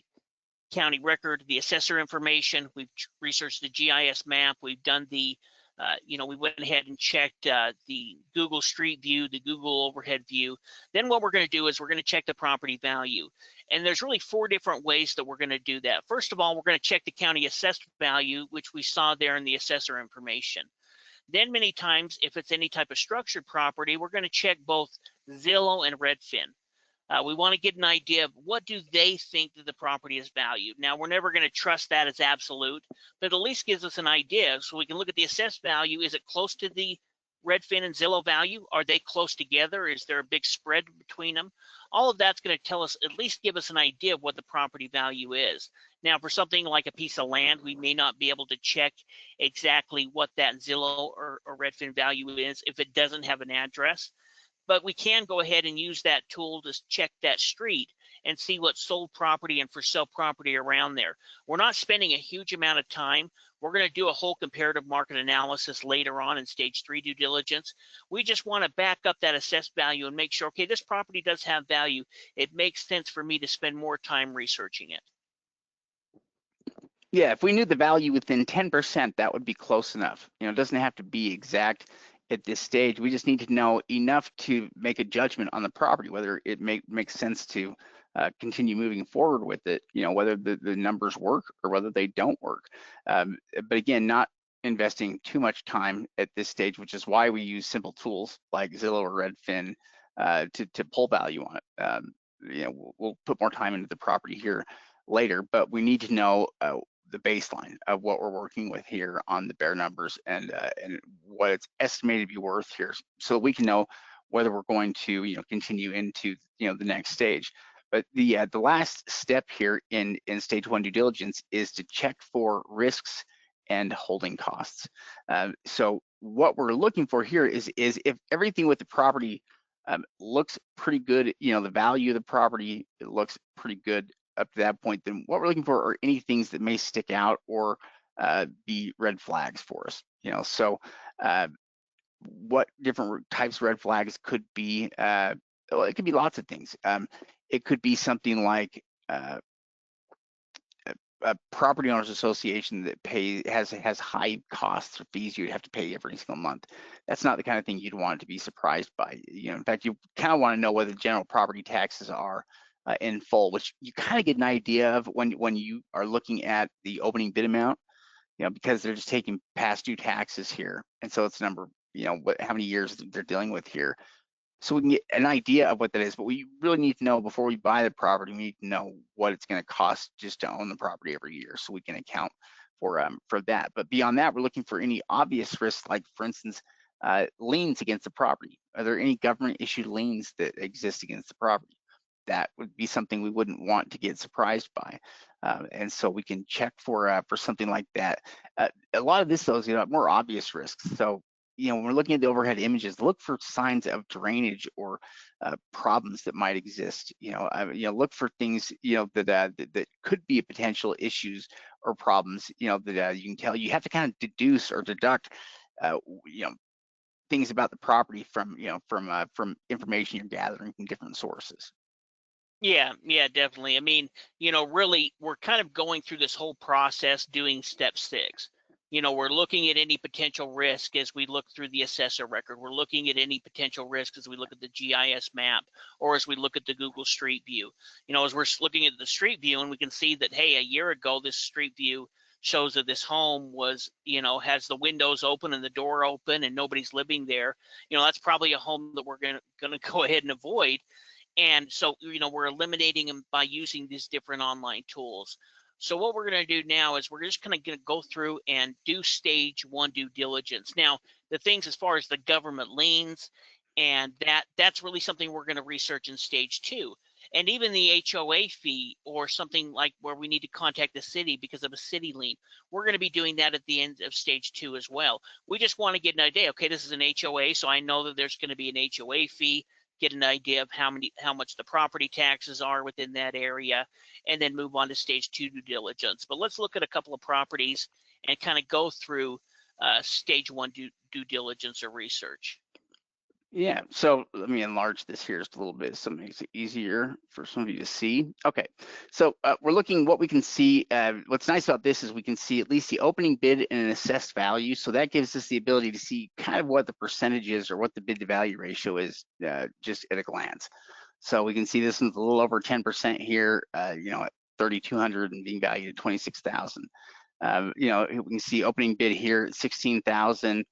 county record, the assessor information, we've researched the GIS map, we've done the we went ahead and checked the Google Street View, the Google Overhead View. Then what we're going to do is we're going to check the property value. And there's really 4 different ways that we're going to do that. First of all, we're going to check the county assessed value, which we saw there in the assessor information. Then many times, if it's any type of structured property, we're going to check both Zillow and Redfin. We want to get an idea of what do they think that the property is valued. Now, we're never going to trust that as absolute, but it at least gives us an idea. So we can look at the assessed value. Is it close to the Redfin and Zillow value? Are they close together? Is there a big spread between them? All of that's going to tell us, at least give us an idea of what the property value is. Now, for something like a piece of land, we may not be able to check exactly what that Zillow or Redfin value is if it doesn't have an address. But we can go ahead and use that tool to check that street and see what's sold property and for sale property around there. We're not spending a huge amount of time. We're going to do a whole comparative market analysis later on in stage 3 due diligence. We just want to back up that assessed value and make sure, okay, this property does have value. It makes sense for me to spend more time researching it.
Yeah, if we knew the value within 10%, that would be close enough. You know, it doesn't have to be exact at this stage. We just need to know enough to make a judgment on the property, whether it makes sense to continue moving forward with it, you know, whether the numbers work or whether they don't work. But again, not investing too much time at this stage, which is why we use simple tools like Zillow or Redfin to pull value on it. You know, we'll put more time into the property here later, but we need to know the baseline of what we're working with here on the bare numbers and what it's estimated to be worth here, so we can know whether we're going to, you know, continue into, you know, the next stage. But the last step here in stage 1 due diligence is to check for risks and holding costs. So what we're looking for here is if everything with the property looks pretty good, you know, the value of the property, it looks pretty good up to that point, then what we're looking for are any things that may stick out or be red flags for us. You know, so what different types of red flags could be? Well, it could be lots of things. It could be something like a property owners association that has high costs or fees you'd have to pay every single month. That's not the kind of thing you'd want to be surprised by. You know, in fact, you kind of want to know what the general property taxes are in full, which you kind of get an idea of when you are looking at the opening bid amount, you know, because they're just taking past due taxes here, and so it's a number, you know, how many years they're dealing with here. So we can get an idea of what that is, but we really need to know before we buy the property, we need to know what it's going to cost just to own the property every year, so we can account for that. But beyond that, we're looking for any obvious risks, like for instance, liens against the property. Are there any government issued liens that exist against the property? That would be something we wouldn't want to get surprised by, and so we can check for something like that. A lot of this, though, is, you know, more obvious risks. So, you know, when we're looking at the overhead images, look for signs of drainage or problems that might exist. You know, look for things, you know, that could be potential issues or problems. You know, that you can tell. You have to kind of deduce or deduct, you know, things about the property from, you know, from information you're gathering from different sources.
Yeah, yeah, definitely. I mean, really, we're kind of going through this whole process doing step 6. We're looking at any potential risk as we look through the assessor record. We're looking at any potential risk as we look at the GIS map or as we look at the Google Street View. As we're looking at the Street View and we can see that, hey, a year ago, this Street View shows that this home was, has the windows open and the door open and nobody's living there. That's probably a home that we're going to go ahead and avoid. And so, we're eliminating them by using these different online tools. So what we're going to do now is we're just kind of going to go through and do stage 1 due diligence. Now, the things as far as the government liens, and that's really something we're going to research in stage 2. And even the HOA fee or something like where we need to contact the city because of a city lien, we're going to be doing that at the end of stage 2 as well. We just want to get an idea. Okay, this is an HOA, so I know that there's going to be an HOA fee, get an idea of how much the property taxes are within that area, and then move on to stage 2 due diligence. But let's look at a couple of properties and kind of go through stage 1 due diligence or research.
Yeah, so let me enlarge this here just a little bit so it makes it easier for some of you to see. Okay, so we're looking what we can see. What's nice about this is we can see at least the opening bid and an assessed value. So that gives us the ability to see kind of what the percentage is or what the bid to value ratio is just at a glance. So we can see this one's a little over 10% here, you know, at 3,200 and being valued at 26,000. You know, we can see opening bid here at 16,000.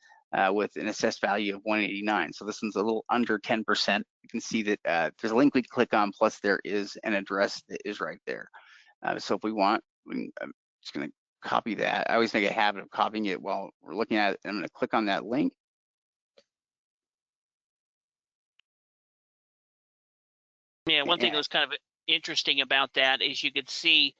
With an assessed value of 189. So this one's a little under 10%. You can see that there's a link we can click on, plus there is an address that is right there. So if we want, I'm just gonna copy that. I always make a habit of copying it while we're looking at it. I'm gonna click on that link.
Yeah, one thing that was kind of interesting about that is you could see,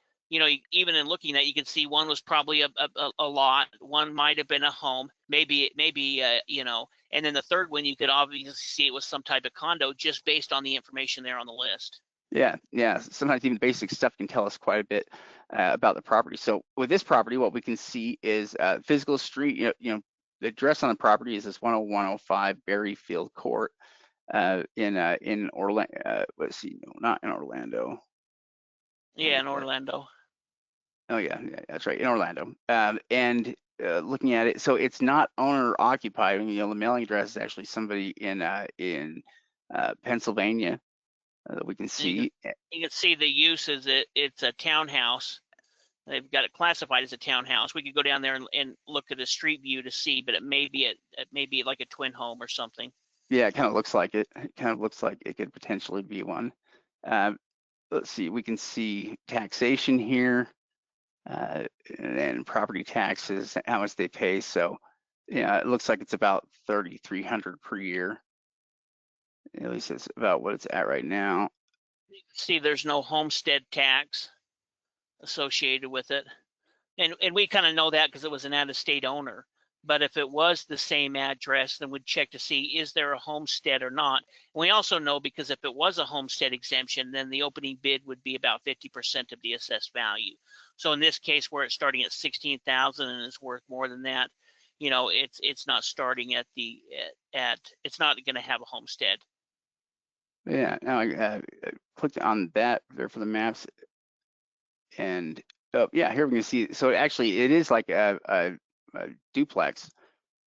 even in looking at, you can see one was probably a lot, one might have been a home, maybe, and then the third one you could obviously see it was some type of condo just based on the information there on the list.
Yeah. Sometimes even basic stuff can tell us quite a bit about the property. So with this property, what we can see is physical street. The address on the property is this 10105 Berryfield Court in Orlando. Let's see, no, not in Orlando.
Yeah, in Orlando.
Oh yeah, that's right, in Orlando. And looking at it, so it's not owner occupied. I mean, the mailing address is actually somebody in Pennsylvania that we can
And you can
see.
you can see the use is it's a townhouse. They've got it classified as a townhouse. We could go down there and look at a street view to see, but it may be like a twin home or something.
Yeah, it kind of looks like it. It kind of looks like it could potentially be one. Uh, let's see, we can see taxation here, uh, and property taxes, how much they pay. So, yeah, it looks like it's about 3,300 per year. At least it's about what it's at right now.
See, there's no homestead tax associated with it. And we kind of know that because it was an out-of-state owner. But if it was the same address, then we'd check to see, is there a homestead or not? And we also know because if it was a homestead exemption, then the opening bid would be about 50% of the assessed value. So in this case, where it's starting at 16,000 and is worth more than that, it's not starting at it's not going to have a homestead.
Yeah, now I clicked on that there for the maps, and oh yeah, here we can see. So actually, it is like a duplex.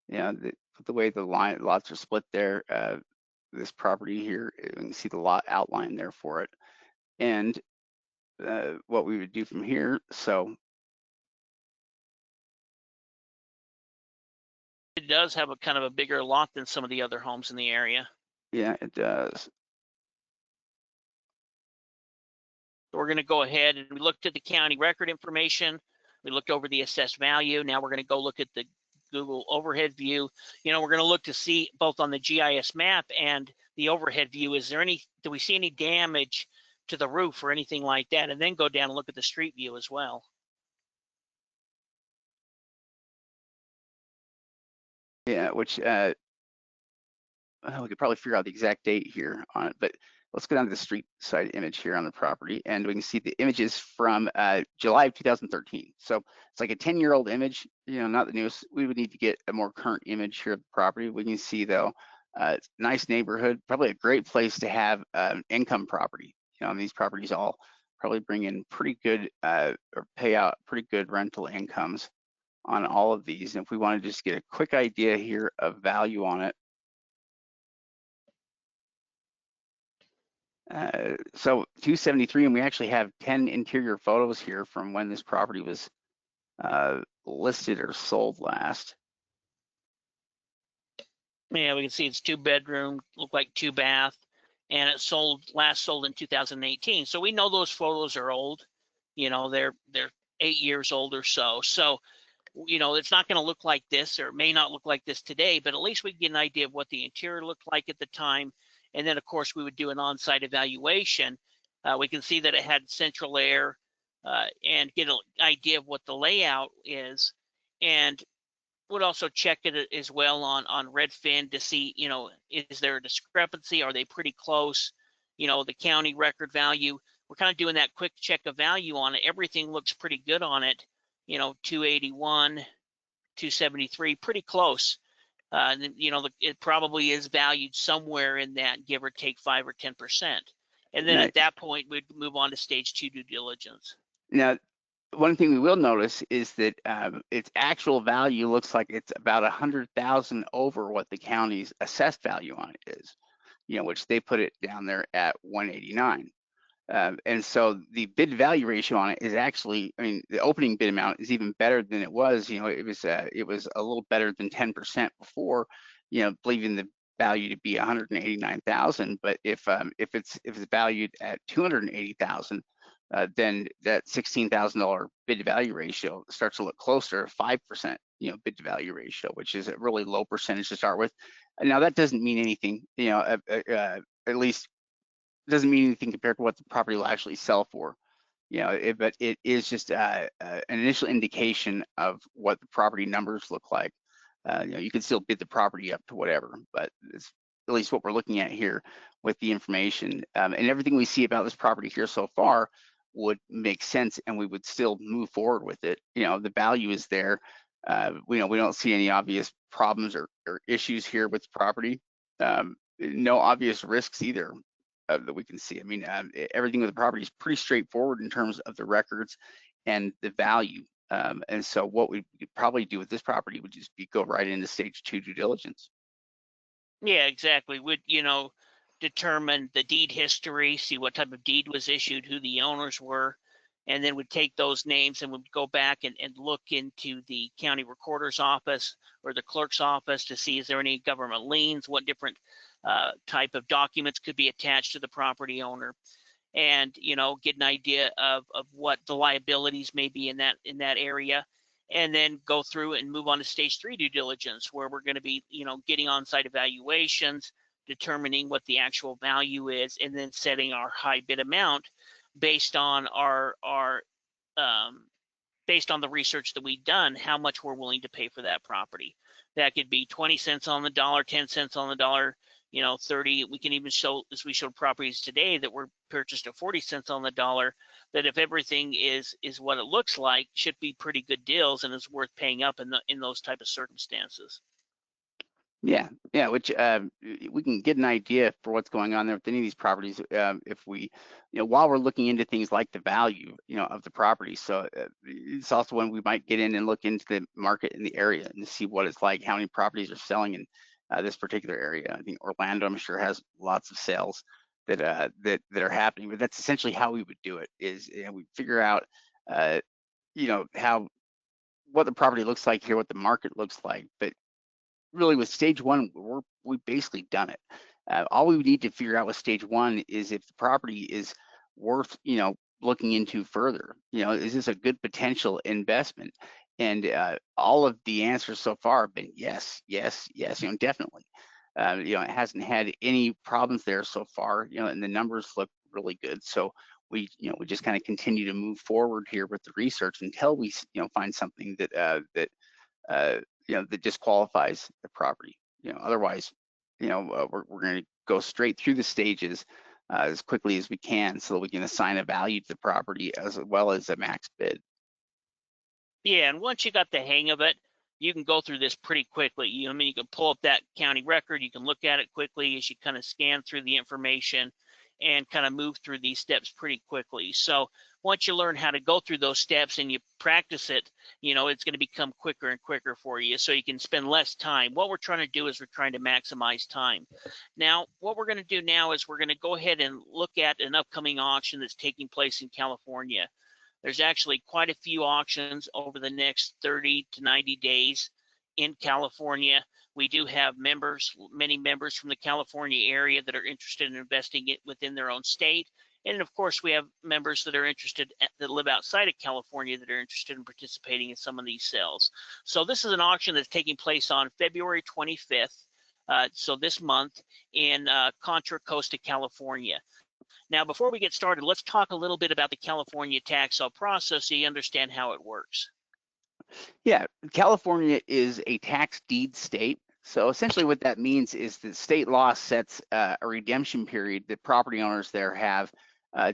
The way the lots are split there. This property here, you can see the lot outline there for it, and what we would do from here. So
It does have a kind of a bigger lot than some of the other homes in the area.
yeah, it does.
We're going to go ahead and we looked at the county record information. We looked over the assessed value. Now we're going to go look at the Google overhead view. We're going to look to see both on the GIS map and the overhead view, do we see any damage to the roof or anything like that? And then go down and look at the street view as well.
Yeah, which we could probably figure out the exact date here on it, but let's go down to the street side image here on the property, and we can see the images from July of 2013. So it's like a 10-year-old image, not the newest. We would need to get a more current image here of the property. We can see though, it's a nice neighborhood, probably a great place to have income property. And these properties all probably bring in pretty good or pay out pretty good rental incomes on all of these. And if we want to just get a quick idea here of value on it, so 273, and we actually have 10 interior photos here from when this property was listed or sold last.
Yeah, we can see it's 2-bedroom, look like 2-bath, and it last sold in 2018. So we know those photos are old. They're 8 years old or so. So it's not going to look like this, or it may not look like this today, but at least we get an idea of what the interior looked like at the time. And then, of course, we would do an on-site evaluation. We can see that it had central air and get an idea of what the layout is. And would also check it as well on Redfin to see, is there a discrepancy? Are they pretty close? The county record value. We're kind of doing that quick check of value on it. Everything looks pretty good on it. 281, 273, pretty close. It probably is valued somewhere in that, give or take 5 or 10%. And then
Now,
at that point, we'd move on to stage 2 due diligence.
now, one thing we will notice is that its actual value looks like it's about 100,000 over what the county's assessed value on it is, which they put it down there at 189. And so the bid value ratio on it is actually, the opening bid amount is even better than it was. It was a little better than 10% before, believing the value to be 189,000. But if it's valued at 280,000, then that $16,000 bid to value ratio starts to look closer to 5%, bid to value ratio, which is a really low percentage to start with. Now that doesn't mean anything, at least doesn't mean anything compared to what the property will actually sell for. But it is just an initial indication of what the property numbers look like. You can still bid the property up to whatever, but it's at least what we're looking at here with the information. And everything we see about this property here so far would make sense, and we would still move forward with it. The value is there. We don't see any obvious problems or issues here with the property. No obvious risks either that we can see. Everything with the property is pretty straightforward in terms of the records and the value. And so what we could probably do with this property would just be go right into stage 2 due diligence.
Yeah, exactly. Would, determine the deed history, see what type of deed was issued, who the owners were, and then would take those names and would go back and look into the county recorder's office or the clerk's office to see is there any government liens, what different type of documents could be attached to the property owner, and get an idea of what the liabilities may be in that area, and then go through and move on to stage 3 due diligence, where we're going to be getting on-site evaluations, determining what the actual value is, and then setting our high bid amount based on our based on the research that we've done, how much we're willing to pay for that property. That could be 20 cents on the dollar, 10 cents on the dollar, 30. We can even show, as we showed properties today that were purchased at 40 cents on the dollar, that if everything is what it looks like, should be pretty good deals and is worth paying up in those type of circumstances.
Yeah, yeah, which we can get an idea for what's going on there with any of these properties if we, while we're looking into things like the value, of the property. So it's also when we might get in and look into the market in the area and see what it's like, how many properties are selling in this particular area. I think Orlando, I'm sure, has lots of sales that are happening, but that's essentially how we would do it. Is we figure out, uh, how what the property looks like here, what the market looks like, but really with stage 1, we've basically done it. All we would need to figure out with stage 1 is if the property is worth, looking into further. Is this a good potential investment? And all of the answers so far have been yes, yes, yes. Definitely. It hasn't had any problems there so far. And the numbers look really good. So we just kind of continue to move forward here with the research until we, find something uh, that disqualifies the property. Otherwise, we're going to go straight through the stages as quickly as we can so that we can assign a value to the property as well as a max bid.
Yeah, and once you got the hang of it, you can go through this pretty quickly. You can pull up that county record, you can look at it quickly as you kind of scan through the information and kind of move through these steps pretty quickly. So once you learn how to go through those steps and you practice it, it's going to become quicker and quicker for you so you can spend less time. What we're trying to do is we're trying to maximize time. Now, what we're going to do now is we're going to go ahead and look at an upcoming auction that's taking place in California. There's actually quite a few auctions over the next 30 to 90 days in California. We do have many members from the California area that are interested in investing it within their own state. And of course, we have members that are interested, that live outside of California, that are interested in participating in some of these sales. So this is an auction that's taking place on February 25th. So this month in Contra Costa, California. Now, before we get started, let's talk a little bit about the California tax sale process so you understand how it works.
Yeah, California is a tax deed state. So essentially what that means is that state law sets a redemption period that property owners there have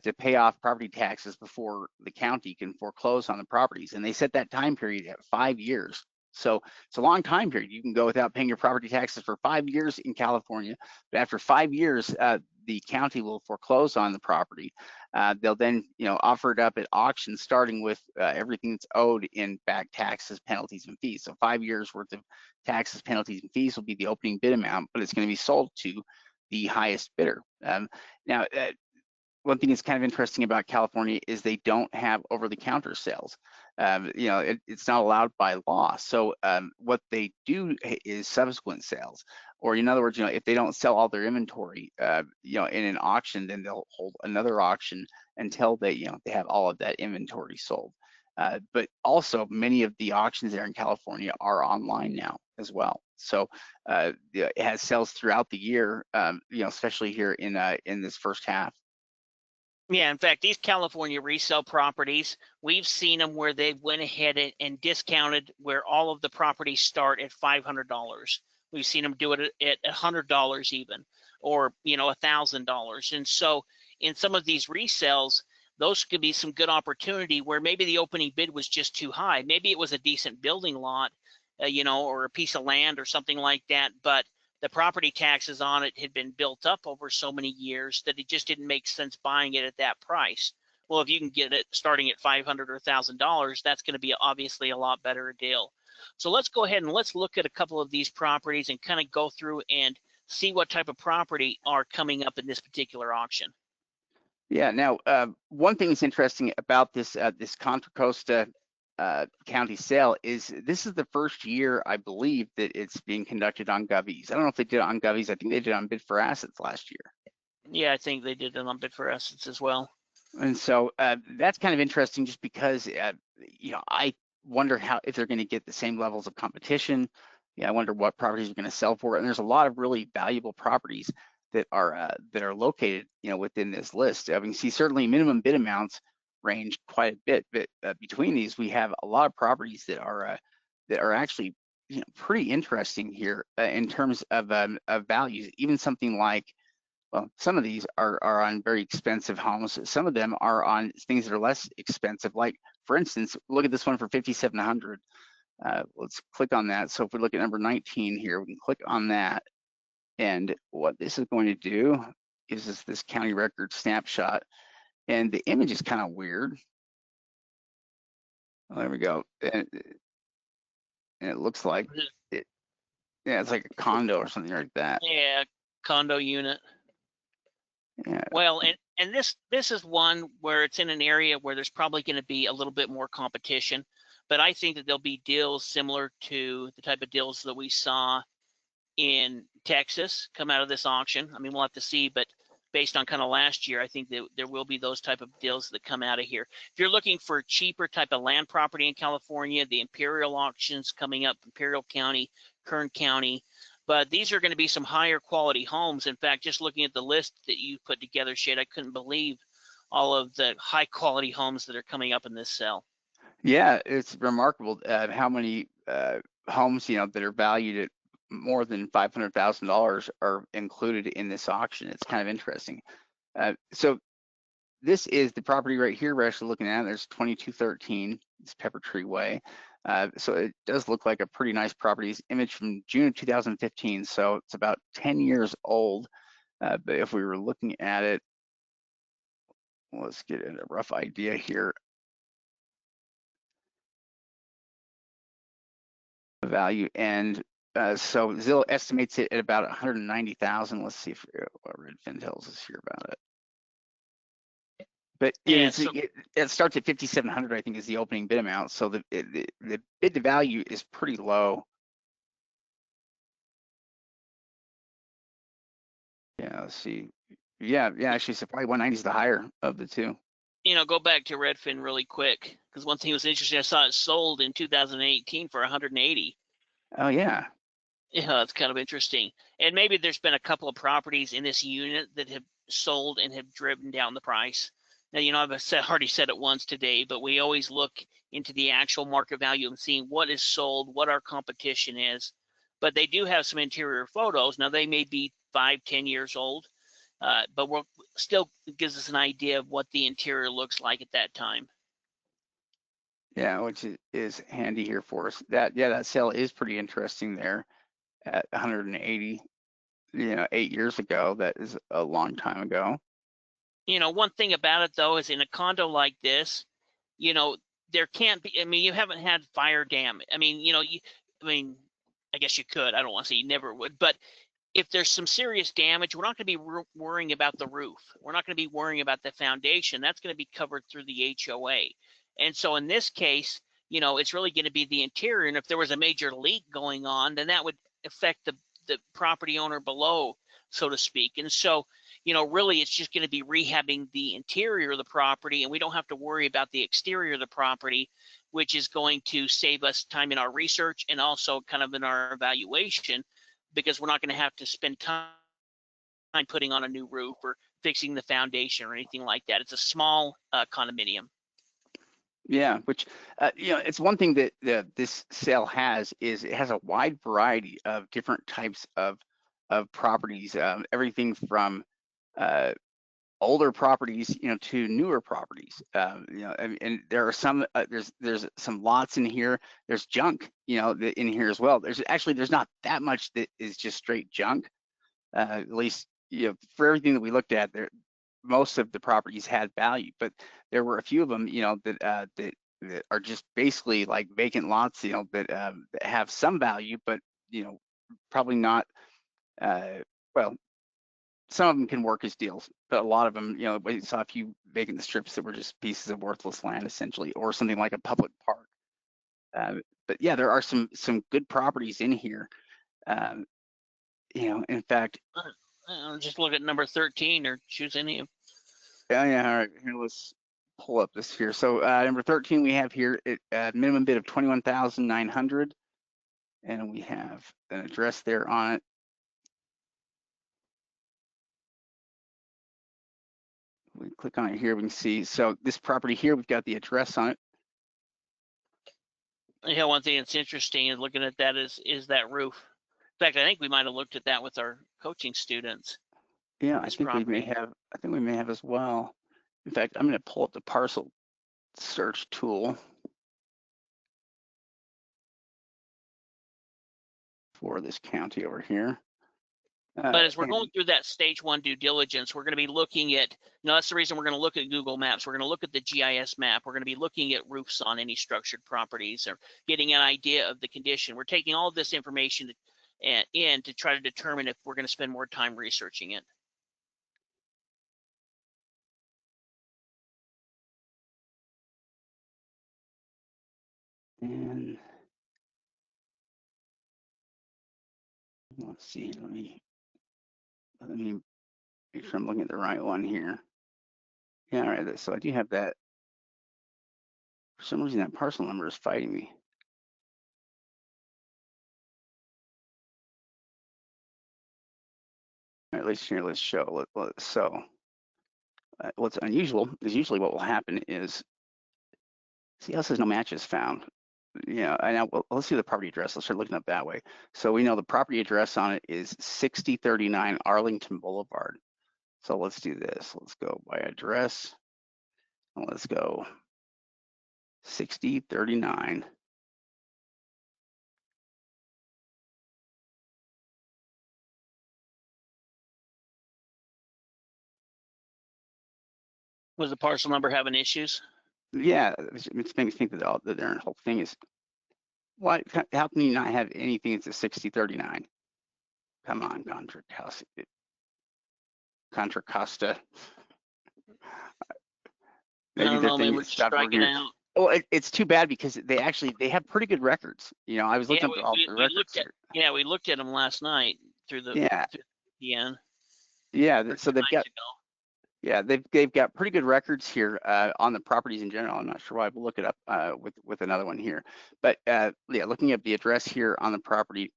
to pay off property taxes before the county can foreclose on the properties. And they set that time period at 5 years. So it's a long time period. You can go without paying your property taxes for 5 years in California, but after 5 years, the county will foreclose on the property. They'll then, offer it up at auction, starting with everything that's owed in back taxes, penalties, and fees. So 5 years worth of taxes, penalties, and fees will be the opening bid amount, but it's going to be sold to the highest bidder. Now, one thing that's kind of interesting about California is they don't have over-the-counter sales. It's not allowed by law. So what they do is subsequent sales, or in other words, if they don't sell all their inventory, in an auction, then they'll hold another auction until they have all of that inventory sold. But also, many of the auctions there in California are online now as well. So it has sales throughout the year, especially here in this first half.
Yeah, in fact, these California resale properties, we've seen them where they went ahead and discounted where all of the properties start at $500. We've seen them do it at $100 even, or $1,000. And so in some of these resales, those could be some good opportunity where maybe the opening bid was just too high. Maybe it was a decent building lot, or a piece of land or something like that, but the property taxes on it had been built up over so many years that it just didn't make sense buying it at that price. Well, if you can get it starting at $500 or $1,000, that's going to be obviously a lot better deal. So let's go ahead and let's look at a couple of these properties and kind of go through and see what type of property are coming up in this particular auction.
Yeah. Now, one thing that's interesting about this this Contra Costa County sale is this is the first year, I believe, that it's being conducted on Govies. I don't know if they did it on Govies. I think they did it on Bid for Assets last year.
Yeah, I think they did it on Bid for Assets as well.
And so that's kind of interesting, just because you know, I wonder how, if they're going to get the same levels of competition. Yeah, I wonder what properties are going to sell for. And there's a lot of really valuable properties that are located, you know, within this list. I mean, see, certainly minimum bid amounts range quite a bit, but between these, we have a lot of properties that are actually, you know, pretty interesting here in terms of values. Even something like, well, some of these are on very expensive homes. Some of them are on things that are less expensive. Like, for instance, look at this one for 5,700. Let's click on that. So if we look at number 19 here, we can click on that. And what this is going to do is this county record snapshot. And the image is kind of weird. Oh, there we go. And it looks like it, yeah, it's like a condo or something like that.
Yeah, condo unit.
Yeah.
Well, and this is one where it's in an area where there's probably going to be a little bit more competition, but I think that there'll be deals similar to the type of deals that we saw in Texas come out of this auction. I mean, we'll have to see, but based on kind of last year, I think that there will be those type of deals that come out of here. If you're looking for cheaper type of land property in California, the Imperial auctions coming up, Imperial County, Kern County, but these are going to be some higher quality homes. In fact, just looking at the list that you put together, Shade, I couldn't believe all of the high quality homes that are coming up in this sale.
Yeah, it's remarkable how many homes, you know, that are valued at more than $500,000 are included in this auction. It's kind of interesting. So this is the property right here we're actually looking at. There's 2213, it's Pepper Tree Way. So it does look like a pretty nice property. It's image from June of 2015, so it's about 10 years old. But if we were looking at it, let's get a rough idea here. Value, and so Zillow estimates it at about 190,000. Let's see if what Redfin tells us here about it. But
Yeah,
it starts at 5,700, I think, is the opening bid amount. So the bid to value is pretty low. Yeah, let's see. Yeah, actually, so probably 190 is the higher of the two.
go back to Redfin really quick, because one thing was interesting. I saw it sold in 2018 for 180.
Oh yeah.
Yeah, it's kind of interesting. And maybe there's been a couple of properties in this unit that have sold and have driven down the price. Now, I've already said it once today, but we always look into the actual market value and seeing what is sold, what our competition is. But they do have some interior photos. Now, they may be 5-10 years old, but we're still gives us an idea of what the interior looks like at that time.
Yeah, which is handy here for us. That sale is pretty interesting there at 180. 8 years ago. That is a long time ago.
One thing about it though is in a condo like this, there can't be. I mean, you haven't had fire damage. I mean, I guess you could. I don't want to say you never would, but if there's some serious damage, we're not going to be worrying about the roof. We're not going to be worrying about the foundation. That's going to be covered through the HOA. And so in this case, it's really going to be the interior. And if there was a major leak going on, then that would affect the property owner below, so to speak. And so, really it's just going to be rehabbing the interior of the property, and we don't have to worry about the exterior of the property, which is going to save us time in our research and also kind of in our evaluation, because we're not going to have to spend time putting on a new roof or fixing the foundation or anything like that. It's a small condominium.
Yeah, which it's one thing that this sale has is it has a wide variety of different types of properties, everything from older properties, to newer properties. And there are some there's some lots in here. There's junk, in here as well. There's not that much that is just straight junk. At least for everything that we looked at there. most of the properties had value, but there were a few of them, you know, that are just basically like vacant lots, you know, that have some value, but you know, probably not. Well, some of them can work as deals, but a lot of them, you know, we saw a few vacant strips that were just pieces of worthless land essentially, or something like a public park. But yeah, there are some good properties in here. Um, you know, in fact,
Just look at number 13 or choose any of.
yeah, all right, here, let's pull up this here. So number 13 we have here, minimum bid of 21,900, and we have an address there on it. We click on it here, we can see, so this property here, we've got the address on it.
Yeah, one thing that's interesting in looking at that is that roof. In fact, I think we might have looked at that with our coaching students.
Yeah,
This property.
I think we may have as well. In fact, I'm going to pull up the parcel search tool for this county over here.
But as we're
And
going through that stage 1 due diligence, we're going to be looking at, that's the reason we're going to look at Google Maps. We're going to look at the GIS map. We're going to be looking at roofs on any structured properties or getting an idea of the condition. We're taking all of this information in to try to determine if we're going to spend more time researching it.
And let's see, let me make sure I'm looking at the right one here. Yeah, all right, so I do have that. For some reason, that parcel number is fighting me. All right, let's show. So what's unusual is usually what will happen is, see how it says no matches found. Yeah, I know. Well, let's see the property address. Let's start looking up that way. So we know the property address on it is 6039 Arlington Boulevard. So let's do this. Let's go by address. And let's go 6039.
Was the parcel number having issues?
Yeah, it makes me think that their whole thing is, why? How can you not have anything that's a 6039? Come on, Contra Costa.
I
Maybe
don't
their
know, maybe
thing
we're
is
just
stopped working
striking
here.
out.
Well, it's too bad because they have pretty good records. You know, I was
Yeah,
looking up all the
we
records
looked at,
here.
yeah, we looked at them last night through the
Yeah,
VPN,
yeah.
or
So
2 nights ago.
yeah, they've got pretty good records here on the properties in general. I'm not sure why. We'll look it up with another one here. But yeah, looking at the address here on the property,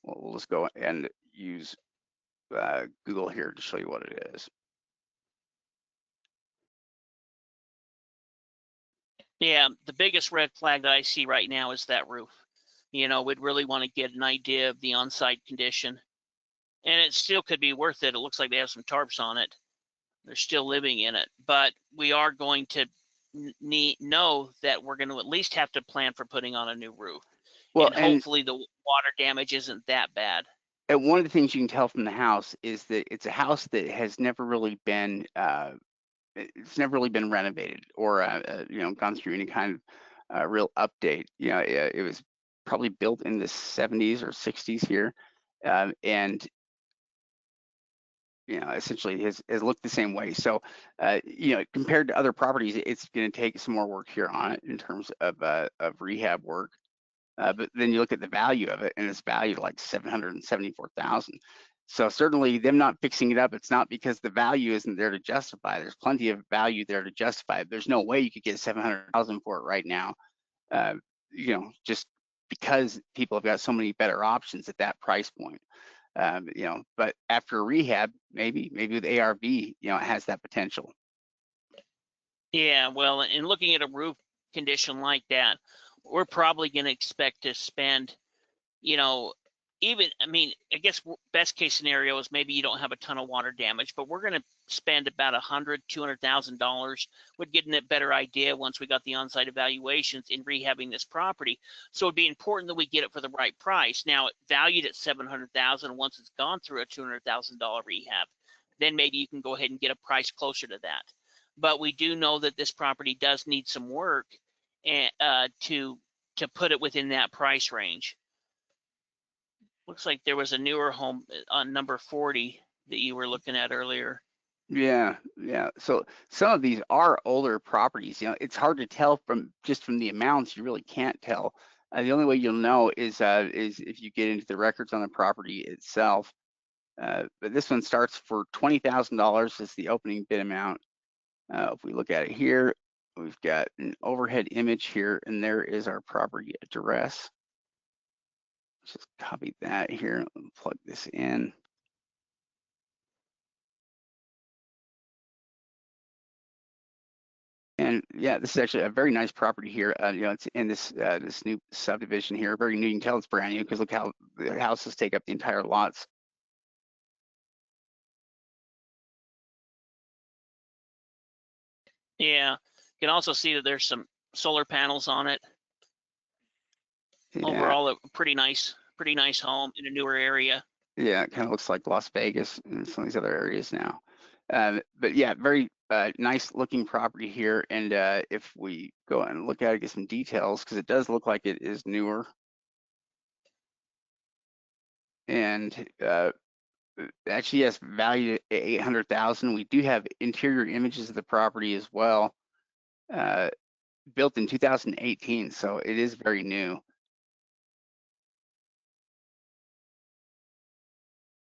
we'll just go and use Google here to show you what it is.
Yeah, the biggest red flag that I see right now is that roof. You know, we'd really want to get an idea of the on-site condition. And it still could be worth it. It looks like they have some tarps on it. They're still living in it. But we are going to know that we're going to at least have to plan for putting on a new roof.
Well,
And hopefully the water damage isn't that bad.
and one of the things you can tell from the house is that it's a house that has never really been renovated or you know, gone through any kind of real update. You know, it was probably built in the 70s or 60s here, and you know, essentially has looked the same way. So, you know, compared to other properties, it's going to take some more work here on it in terms of rehab work. But then you look at the value of it, and it's valued like 774,000. So certainly, them not fixing it up, it's not because the value isn't there to justify. There's plenty of value there to justify it. There's no way you could get 700,000 for it right now. You know, just because people have got so many better options at that price point. You know, but after rehab, maybe with ARV, you know, it has that potential.
Yeah, well, in looking at a roof condition like that, we're probably going to expect to spend, you know, I mean, I guess best case scenario is maybe you don't have a ton of water damage, but we're going to spend about $200,000 with getting a better idea once we got the on-site evaluations in rehabbing this property. So it'd be important that we get it for the right price. Now, valued at $700,000, once it's gone through a $200,000 rehab, then maybe you can go ahead and get a price closer to that. But we do know that this property does need some work and to put it within that price range. Looks like there was a newer home on number 40 that you were looking at earlier.
Yeah. So some of these are older properties. It's hard to tell from the amounts. You really can't tell. The only way you'll know is if you get into the records on the property itself. But this one starts for $20,000 is the opening bid amount. If we look at it here, we've got an overhead image here, and there is our property address. Let's just copy that here and plug this in. And yeah, this is actually a very nice property here. It's in this new subdivision here. Very new. You can tell it's brand new because look how the houses take up the entire lots.
Yeah, you can also see that there's some solar panels on it.
Yeah.
Overall, a pretty nice home in a newer area.
Yeah, it kind of looks like Las Vegas and some of these other areas now. But yeah, very nice looking property here. And if we go and look at it, get some details, because it does look like it is newer. And actually, yes, valued at $800,000. We do have interior images of the property as well, built in 2018, so it is very new.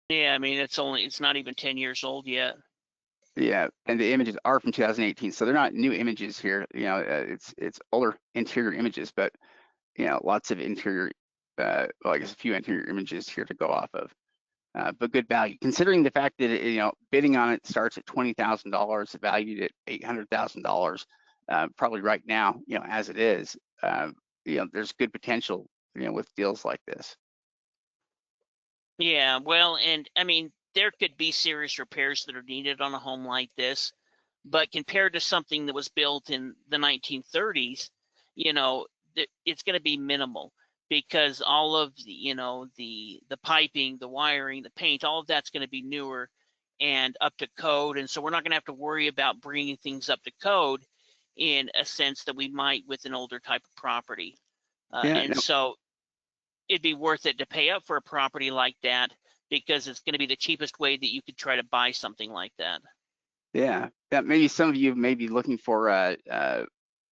Yeah, I mean, it's not even 10 years old yet.
Yeah, and the images are from 2018, so they're not new images here. It's older interior images, but lots of interior, well, I guess a few interior images here to go off of. But good value, considering the fact that bidding on it starts at $20,000, valued at $800,000. Probably right now, as it is, there's good potential, with deals like this.
Yeah, well, and I mean, there could be serious repairs that are needed on a home like this, but compared to something that was built in the 1930s, it's going to be minimal because all of the piping, the wiring, the paint, all of that's going to be newer and up to code, and so we're not going to have to worry about bringing things up to code in a sense that we might with an older type of property. And so it'd be worth it to pay up for a property like that because it's going to be the cheapest way that you could try to buy something like that.
Yeah, maybe some of you may be looking for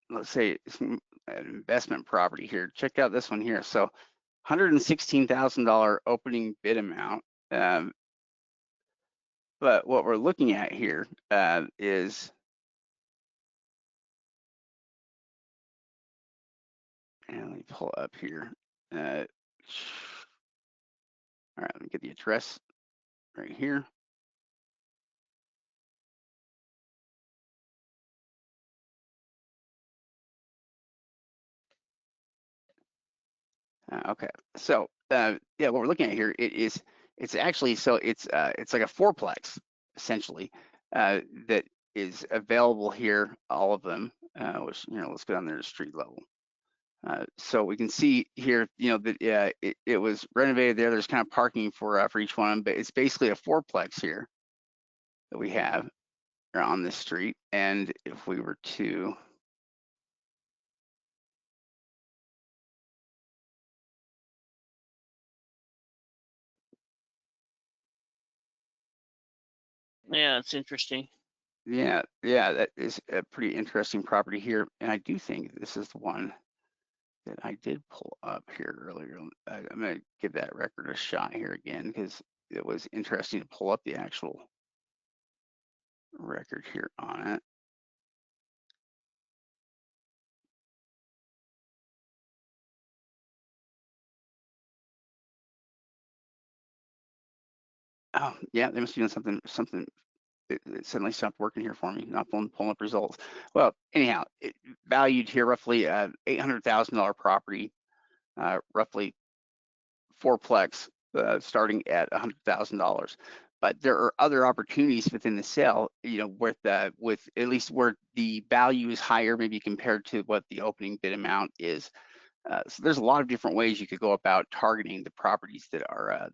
let's say an investment property here. Check out this one here. So $116,000 opening bid amount. But what we're looking at here is, and let me pull up here. All right, let me get the address right here. Okay, so yeah, what we're looking at here, it's actually, so it's like a fourplex essentially that is available here, all of them, which let's go down there to street level. So we can see here, that it was renovated there. There's kind of parking for each one, but it's basically a fourplex here that we have on this street. And if we were to
Yeah, it's interesting.
yeah, that is a pretty interesting property here. And I do think this is the one that I did pull up here earlier. I'm going to give that record a shot here again because it was interesting to pull up the actual record here on it. Oh, yeah, they must be doing something. It suddenly stopped working here for me, not pulling up results. Well, anyhow, it valued here roughly $800,000 property, roughly fourplex, starting at $100,000. But there are other opportunities within the sale, with at least where the value is higher, maybe compared to what the opening bid amount is. So there's a lot of different ways you could go about targeting the properties that are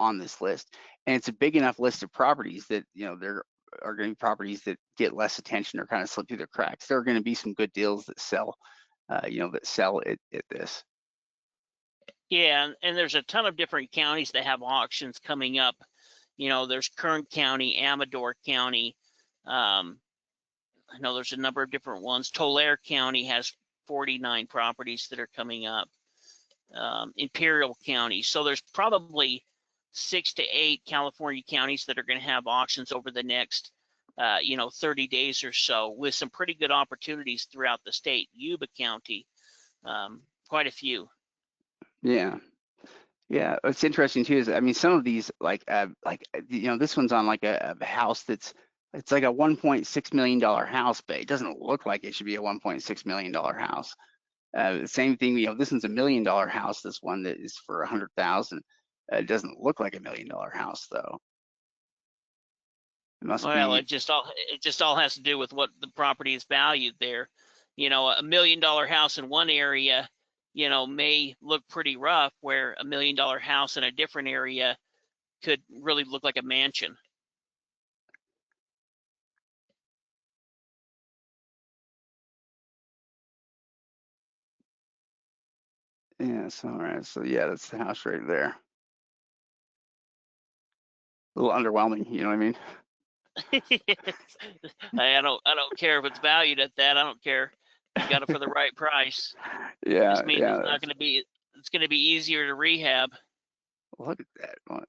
on this list. And it's a big enough list of properties that, you know, there are going to be properties that get less attention or kind of slip through the cracks. There are going to be some good deals that sell, you know, that sell at this.
Yeah, and there's a ton of different counties that have auctions coming up. You know, there's Kern County, Amador County. I know there's a number of different ones. Tulare County has 49 properties that are coming up. Imperial County. So there's probably 6 to 8 California counties that are going to have auctions over the next, you know, 30 days or so, with some pretty good opportunities throughout the state. Yuba County, quite a few.
Yeah. Yeah, what's interesting too is, I mean, some of these, you know, this one's on like a house it's like a $1.6 million house, but it doesn't look like it should be a $1.6 million house. Same thing, you know, this one's $1 million house. This one that is for 100,000. It doesn't look like $1 million house though. It must
Well,
be.
it just all has to do with what the property is valued there. You know, $1 million house in one area, you know, may look pretty rough, where $1 million house in a different area could really look like a mansion.
Yeah, so all right, so yeah, that's the house right there. A little underwhelming, you know what I mean?
I don't care if it's valued at that. I don't care. You got it for the right price.
Yeah,
Just means
yeah.
it's gonna be easier to rehab.
Look at that.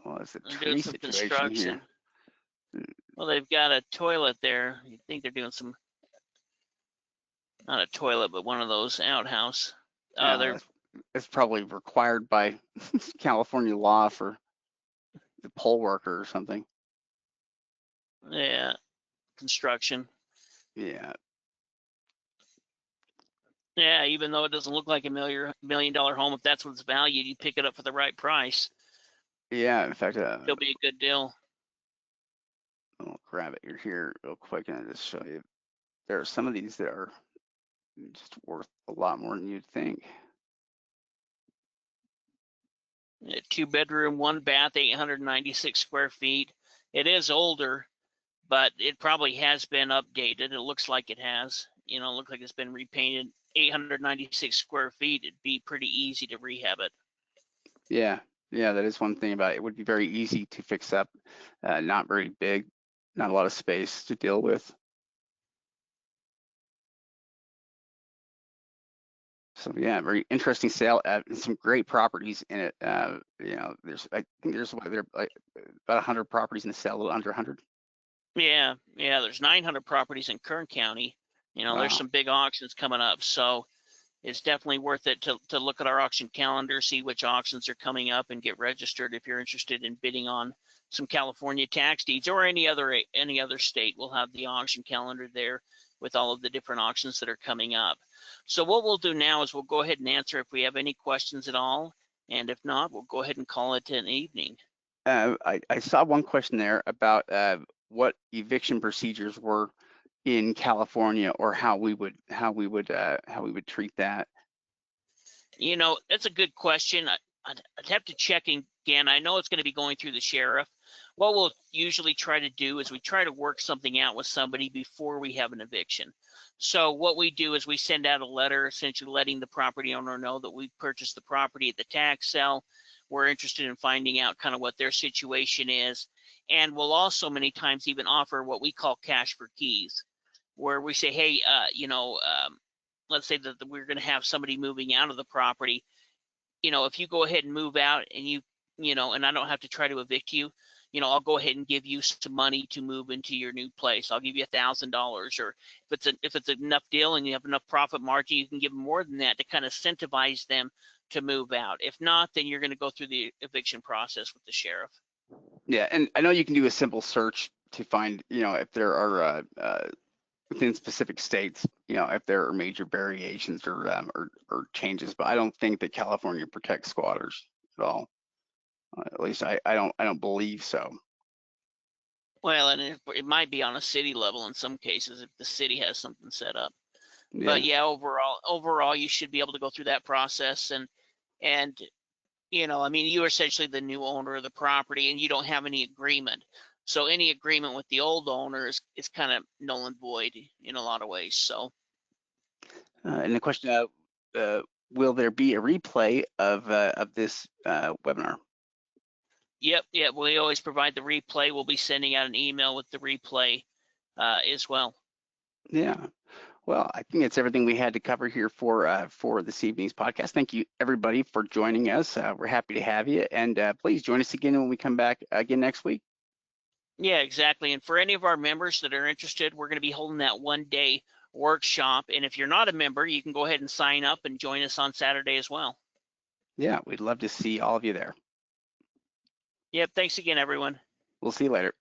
What is the
They're doing
tree
some
situation
construction.
here?
Well, they've got a toilet there. You think they're doing some, not a toilet, but one of those outhouse.
Yeah, it's probably required by California law for the poll worker or something.
Yeah, construction.
Yeah,
Yeah, even though it doesn't look like $1 million home, if that's what's valued, you pick it up for the right price.
yeah. In fact,
It'll be a good deal.
I'll grab it here real quick and just show you. There are some of these that are just worth a lot more than you'd think.
A 2-bedroom, 1-bath, 896 square feet. It is older, but it probably has been updated. It looks like it has. You know, it looks like it's been repainted. 896 square feet. It'd be pretty easy to rehab it.
Yeah, yeah. That is one thing about it. It would be very easy to fix up. Not very big, not a lot of space to deal with. So yeah, very interesting sale. Some great properties in it. You know, I think there's like about 100 properties in the sale, a little under 100.
Yeah, there's 900 properties in Kern County. You know, there's
Wow.
some big auctions coming up, so it's definitely worth it to look at our auction calendar, see which auctions are coming up, and get registered if you're interested in bidding on some California tax deeds, or any other state. We'll have the auction calendar there with all of the different auctions that are coming up. So what we'll do now is we'll go ahead and answer if we have any questions at all, and if not, we'll go ahead and call it an evening.
I saw one question there about what eviction procedures were in California, or how we would treat that.
You know, that's a good question. I'd have to check again. I know it's going to be going through the sheriff. What we'll usually try to do is we try to work something out with somebody before we have an eviction. So what we do is we send out a letter essentially letting the property owner know that we purchased the property at the tax sale. We're interested in finding out kind of what their situation is. And we'll also many times even offer what we call cash for keys, where we say, hey, you know, let's say that we're going to have somebody moving out of the property. You know, if you go ahead and move out and you know, and I don't have to try to evict you, you know, I'll go ahead and give you some money to move into your new place. I'll give you $1,000, or if it's enough deal and you have enough profit margin, you can give them more than that to kind of incentivize them to move out. If not, then you're going to go through the eviction process with the sheriff.
Yeah, and I know you can do a simple search to find, you know, if there are within specific states, you know, if there are major variations or changes. But I don't think that California protects squatters at all. At least I don't believe so.
Well, and it might be on a city level in some cases if the city has something set up.
Yeah.
But yeah, overall, you should be able to go through that process, and You know, I mean, you're essentially the new owner of the property and you don't have any agreement. So any agreement with the old owner is kind of null and void in a lot of ways. So,
And the question, will there be a replay of this webinar?
yep, we always provide the replay. We'll be sending out an email with the replay as well.
Yeah. Well, I think that's everything we had to cover here for this evening's podcast. Thank you, everybody, for joining us. We're happy to have you, and please join us again when we come back again next week.
Yeah, exactly. And for any of our members that are interested, we're going to be holding that 1-day workshop. And if you're not a member, you can go ahead and sign up and join us on Saturday as well.
Yeah, we'd love to see all of you there.
Yep. Thanks again, everyone.
We'll see you later.